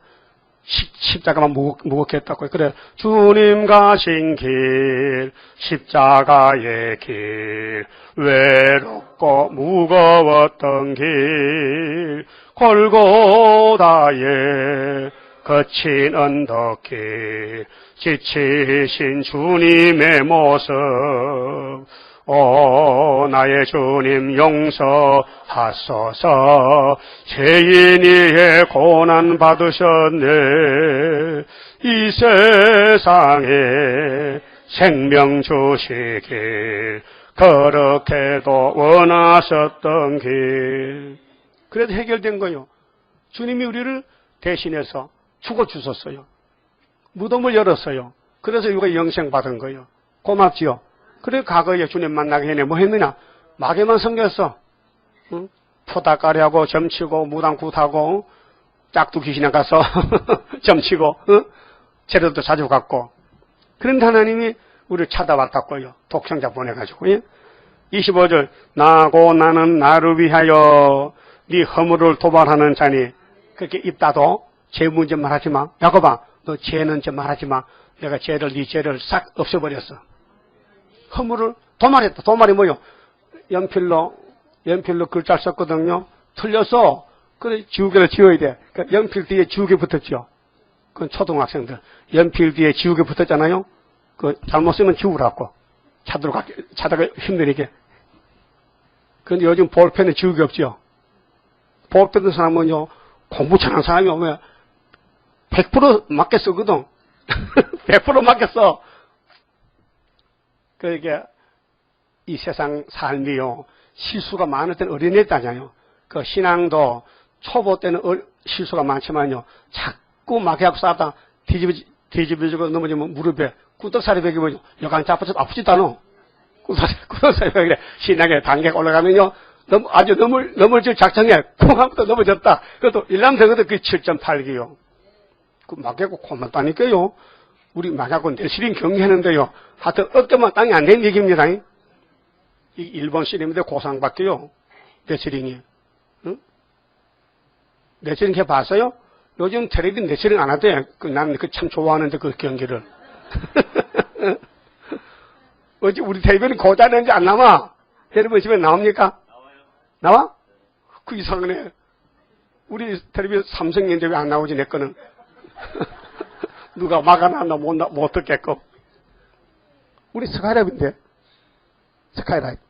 십자가만 무겁게 했다고. 그래, 주님 가신 길, 십자가의 길, 외롭고 무거웠던 길, 골고다의 거친 언덕길, 지치신 주님의 모습, 오 나의 주님 용서하소서. 죄인이의 고난 받으셨네. 이 세상에 생명 주시길 그렇게도 원하셨던 길. 그래도 해결된 거요. 주님이 우리를 대신해서 죽어주셨어요. 무덤을 열었어요. 그래서 우리가 영생 받은 거예요. 고맙지요. 그래 과거에 주님 만나기 전에 뭐 했느냐? 마귀만 섬겼어. 응? 포다까리하고 점치고 무당굿하고 짝두 귀신에 가서 점치고 응? 재료도 자주 갖고. 그런데 하나님이 우리를 찾아왔다고요. 독생자 보내가지고. 예? 25절 나고 나는 나를 위하여 네 허물을 도발하는 자니. 그렇게 입다도 죄 문제 말하지 마. 야곱아 너 죄는 좀 말하지 마. 내가 네 죄를 싹 없애버렸어. 허물을 도말했다. 도말이 뭐요? 연필로 글자를 썼거든요. 틀렸어. 그래 지우개를 지워야 돼. 그러니까 연필 뒤에 지우개 붙었죠. 그건 초등학생들. 연필 뒤에 지우개 붙었잖아요. 그 잘못 쓰면 지우라고. 찾다가 힘드니까. 근데 요즘 볼펜에 지우개 없죠. 볼펜 든 사람은요 공부 잘하는 사람이 오면 100% 맞게 쓰거든. 100% 맞게 써. 그러니까 이 세상 삶이요 실수가 많을 때는 어린애잖아요. 그 신앙도 초보 때는 실수가 많지만요 자꾸 마귀하고 싸다 뒤집어지고 넘어지면 무릎에 구덕살이 베기면 여간 잡아서 아프지도 않아. 구덕살이 베기래. 신앙의 단계가 올라가면요 아주 넘어질 작정해. 콩하면서 넘어졌다. 그것도 일남 되거든. 그게 7.8기요. 그 마귀하고 고맙다니까요. 우리 마귀하고 내실인 경기하는데요. 하여튼 어깨만 땅이 안 되는 얘기입니다. 이 일본 시리인데 고상받게요. 내실인이. 응? 내실인 해봤어요? 요즘 텔레비전 내실인 안 하대. 나는 참 좋아하는데 그 경기를. 어제 우리 텔레비전 고자는지 안 나와? 여러분 집에 나옵니까? 나와? 그 이상하네. 우리 텔레비전 삼성인데 왜 안 나오지 내 거는. 누가 막아놨나 못 듣겠고. 우리 스카이라이브인데. 스카이라이브.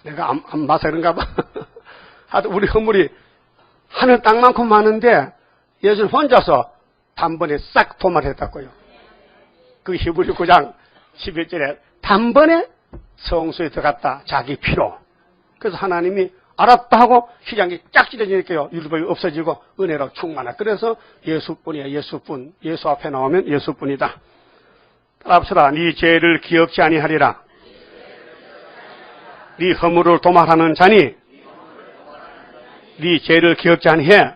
내가 안 봐서 그런가 봐. 하여튼 우리 허물이 하늘 땅만큼 많은데 예수는 혼자서 단번에 싹 도말했다고요. 그 히브리 9장 11절에 단번에 성소에 들어갔다. 자기 피로. 그래서 하나님이 알았다 하고 휘장이 쫙 찢어지니까요. 율법이 없어지고 은혜로 충만하. 그래서 예수뿐이야. 예수뿐. 예수 앞에 나오면 예수뿐이다. 따라합시다. 네 죄를 기억지 아니하리라. 네 허물을 도말하는 자니 네 죄를 기억지 아니해.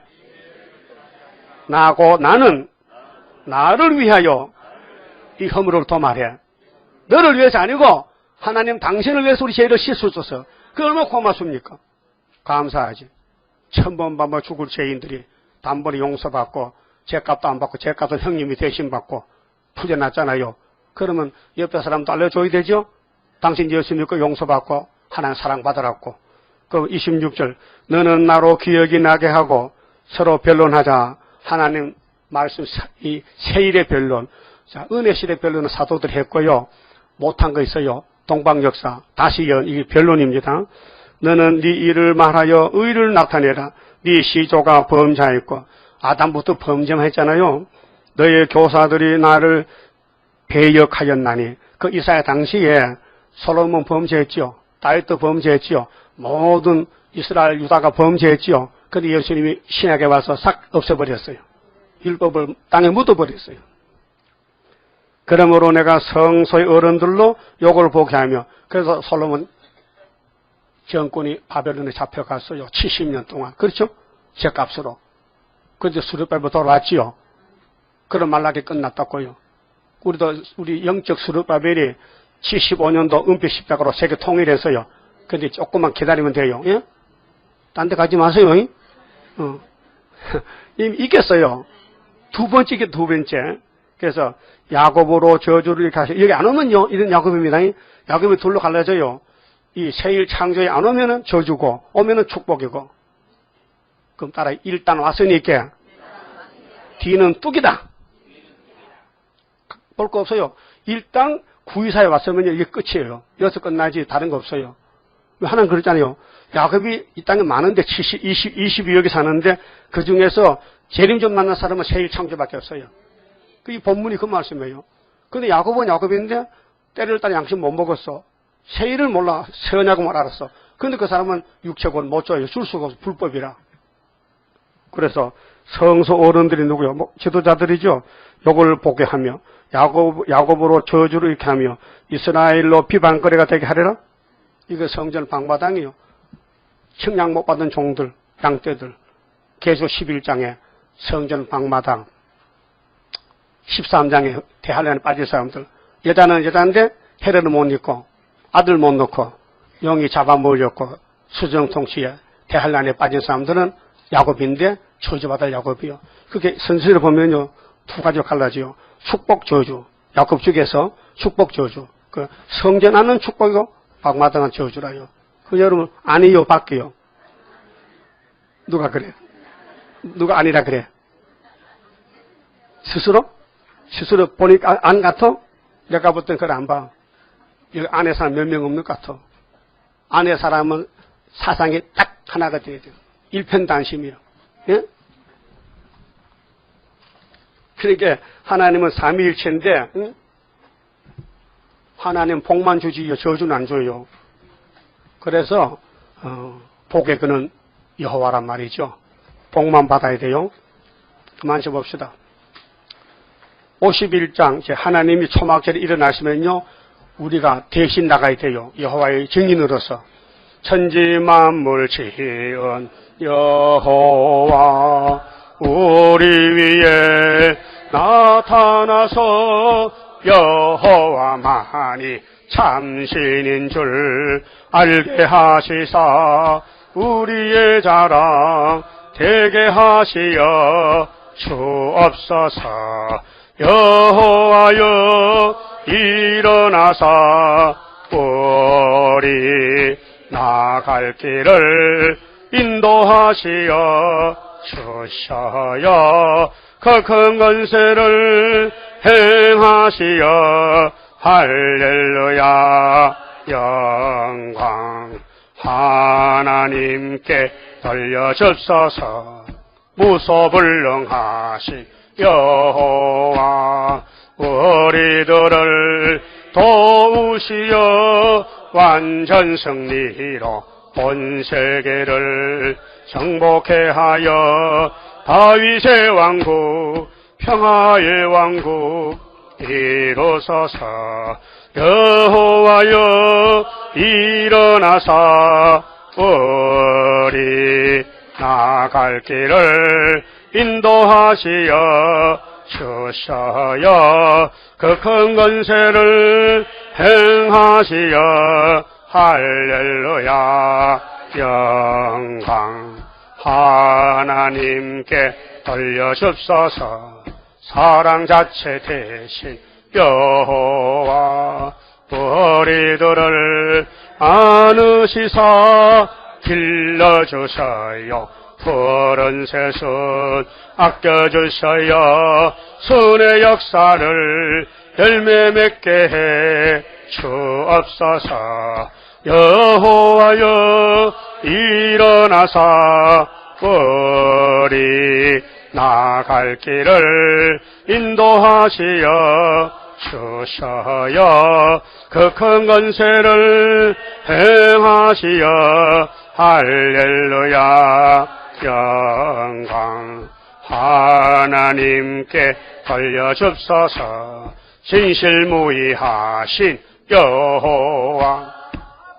나고 나는 나를 위하여 이 허물을 도말해. 너를 위해서 아니고 하나님 당신을 위해서 우리 죄를 씻어줘서 그 얼마나 고맙습니까? 감사하지. 천번받아 죽을 죄인들이 단번에 용서받고 죄값도 안 받고 죄값은 형님이 대신 받고 풀려났잖아요. 그러면 옆에 사람도 알려줘야 되죠? 당신 예수 믿고 용서받고 하나님 사랑받으라고. 그 26절 너는 나로 기억이 나게 하고 서로 변론하자. 하나님 말씀 이 세일의 변론. 자, 은혜실의 변론은 사도들이 했고요. 못한 거 있어요. 동방역사 다시 이 변론입니다. 너는 네 일을 말하여 의를 나타내라. 네 시조가 범자였고 아담부터 범죄만 했잖아요. 너의 교사들이 나를 배역하였나니. 그 이사야 당시에 솔로몬 범죄했지요. 다윗도 범죄했지요. 모든 이스라엘 유다가 범죄했지요. 그런데 예수님이 신약에 와서 싹 없애버렸어요. 율법을 땅에 묻어버렸어요. 그러므로 내가 성소의 어른들로 욕을 보게 하며, 그래서 솔로몬 정권이 바벨론에 잡혀갔어요. 70년 동안. 그렇죠? 죗값으로. 그런데 수르바벨 돌아왔지요. 그런 말락이 끝났다고요. 우리 영적 수르바벨이 75년도 은폐 십자가로 세계 통일했어요. 근데 조금만 기다리면 돼요. 예? 딴 데 가지 마세요. 이미 이겼어요. 두 번째. 그래서 야곱으로 저주를 이렇게 하세요. 여기 안 오면요. 이런 야곱입니다. 야곱이 둘로 갈라져요. 이 세일 창조에 안 오면은 저주고, 오면은 축복이고. 그럼 따라 일단 왔으니까 뒤는 뚝이다. 볼 거 없어요. 일단 구이사에 왔으면요. 이게 끝이에요. 여기서 끝나지 다른 거 없어요. 하나는 그러잖아요. 야곱이 이 땅에 많은데 22억이 사는데 그 중에서 재림 좀 만난 사람은 세일 창조밖에 없어요. 이 본문이 그 말씀이에요. 근데 야곱은 야곱인데 때를 따라 양식 못 먹었어. 세일을 몰라. 세언야곱만 알았어. 근데 그 사람은 육체권 못 줘요. 줄 수가 없어. 불법이라. 그래서 성소 어른들이 누구요? 지도자들이죠. 요걸 보게 하며 야곱으로 저주를 이렇게 하며 이스라엘로 비방거리가 되게 하리라. 이거 성전 방마당이요. 청량 못 받은 종들, 양떼들. 계수 11장에 성전 방마당 13장에 대할란에 빠질 사람들. 여자는 여자인데 헤레를 못 입고 아들 못 넣고 영이 잡아먹었고 수정통치에 대할란에 빠진 사람들은 야곱인데 저주받을 야곱이요. 그게 선수를 보면요. 두 가지로 갈라지요. 축복 저주. 야곱 중에서 축복 저주. 그 성전하는 축복이고 방마당은 저주라요. 그 여러분 아니요 밖이요. 누가 그래? 누가 아니라 그래? 스스로 보니까 안 같아? 내가 볼 땐 그걸 안 봐. 여기 안에 사람 몇 명 없는 것 같아. 안에 사람은 사상이 딱 하나가 돼야 돼요. 일편단심이요. 예? 그러니까 하나님은 삼위일체인데 응? 하나님 복만 주지요. 저주는 안 줘요. 그래서 복의 그는 여호와란 말이죠. 복만 받아야 돼요. 그만 좀 봅시다. 51장 이제 하나님이 초막절에 일어나시면요. 우리가 대신 나가야 돼요. 여호와의 증인으로서. 천지 만물 지은 여호와 우리 위에 나타나서 여호와만이 참신인 줄 알게 하시사 우리의 자랑 되게 하시어 주옵소서. 여호와여 일어나사 우리 나갈 길을 인도하시어 주셔요. 그 큰 권세를 행하시어 할렐루야. 영광 하나님께 돌려주소서. 무소불능하신 여호와 우리들을 도우시어 완전 승리로 온 세계를 정복해 하여 다윗의 왕국 평화의 왕국 이루소서. 여호와여 일어나사 우리 나갈 길을 인도하시어 주셔요. 그 큰 권세를 행하시어 할렐루야. 영광 하나님께 돌려줍소서. 사랑 자체 대신 여호와 우리들을 안으시사 길러주셔요. 푸른 새순 아껴주셔요. 순의 역사를 열매 맺게 해 주옵소서. 여호와여 일어나사 우리 나갈 길을 인도하시어 주셔요. 그 큰 권세를 행하시어 할렐루야. 영광 하나님께 돌려줍소서. 진실무이하신 여호와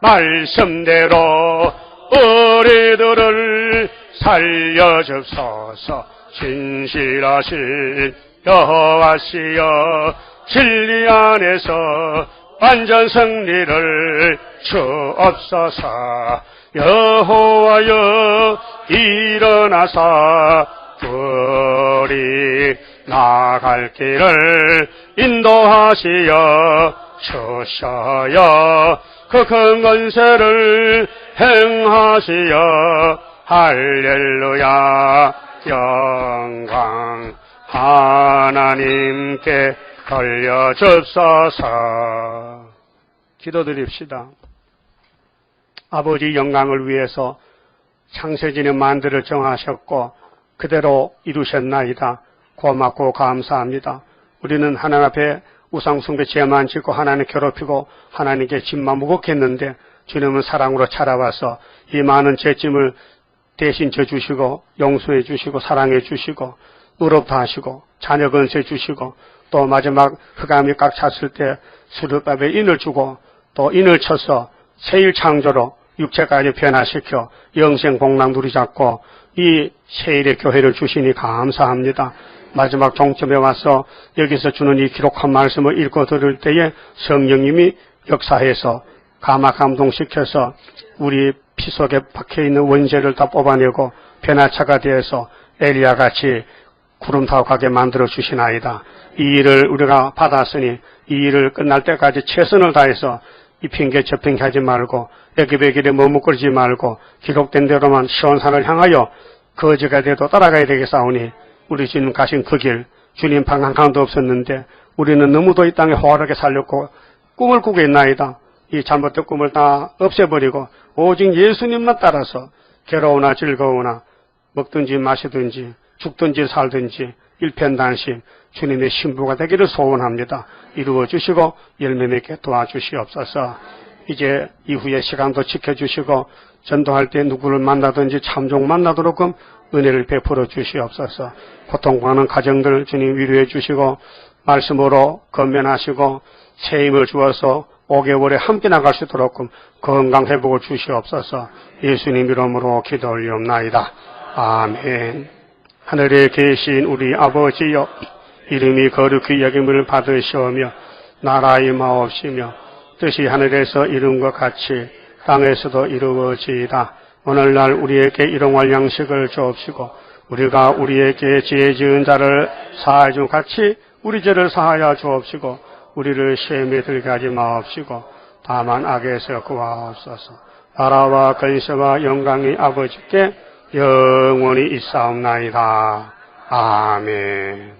말씀대로 우리들을 살려줍소서. 진실하신 여호와시여 진리 안에서 완전 승리를 주옵소서. 여호와여 일어나사 우리 나갈 길을 인도하시어 주셔요. 그 큰 권세를 행하시어 할렐루야. 영광 하나님께 돌려줍소서. 기도드립시다. 아버지 영광을 위해서 창세진의 만들을 정하셨고 그대로 이루셨나이다. 고맙고 감사합니다. 우리는 하나님 앞에 우상숭배 죄만 짓고 하나님 괴롭히고 하나님께 짐만 무겁게 했는데 주님은 사랑으로 찾아와서 이 많은 죄짐을 대신 져주시고 용서해 주시고 사랑해 주시고 의롭다 하시고 자녀 건세 주시고 또 마지막 흑암이 꽉 찼을 때 수르밥에 인을 주고 또 인을 쳐서 새일 창조로 육체까지 변화시켜 영생 복락 누리잡고 이 새일의 교회를 주시니 감사합니다. 마지막 종점에 와서 여기서 주는 이 기록한 말씀을 읽고 들을 때에 성령님이 역사해서 감화감동시켜서 우리 피 속에 박혀있는 원죄를 다 뽑아내고 변화차가 되어서 엘리야같이 구름 타고 가게 만들어 주시나이다. 이 일을 우리가 받았으니 이 일을 끝날 때까지 최선을 다해서 이 핑계 저 핑계 하지 말고 애굽의 길에 머뭇거리지 말고 기록된 대로만 시온산을 향하여 거지가 돼도 따라가야 되겠사오니 우리 주님 가신 그 길 주님 방 한 칸도 없었는데 우리는 너무도 이 땅에 호화롭게 살렸고 꿈을 꾸고 있나이다. 이 잘못된 꿈을 다 없애버리고 오직 예수님만 따라서 괴로우나 즐거우나 먹든지 마시든지 죽든지 살든지 일편단심 주님의 신부가 되기를 소원합니다. 이루어 주시고 열매 맺게 도와주시옵소서. 이제 이후의 시간도 지켜주시고 전도할 때 누구를 만나든지 참종 만나도록끔 은혜를 베풀어 주시옵소서. 고통받는 가정들 주님 위로해 주시고 말씀으로 건면하시고 새 힘을 주어서 5개월에 함께 나갈 수 있도록 건강 회복을 주시옵소서. 예수님 이름으로 기도 올리옵나이다. 아멘. 하늘에 계신 우리 아버지여 이름이 거룩히 여김을 받으시오며 나라의 마옵시며 뜻이 하늘에서 이룬 것 같이 땅에서도 이루어지이다. 오늘날 우리에게 일용할 양식을 주옵시고 우리가 우리에게 죄 지은 자를 사하여 준 같이 우리 죄를 사하여 주옵시고 우리를 시험에 들게 하지 마옵시고 다만 악에서 구하옵소서. 나라와 권세와 영광이 아버지께 영원히 있사옵나이다. 아멘.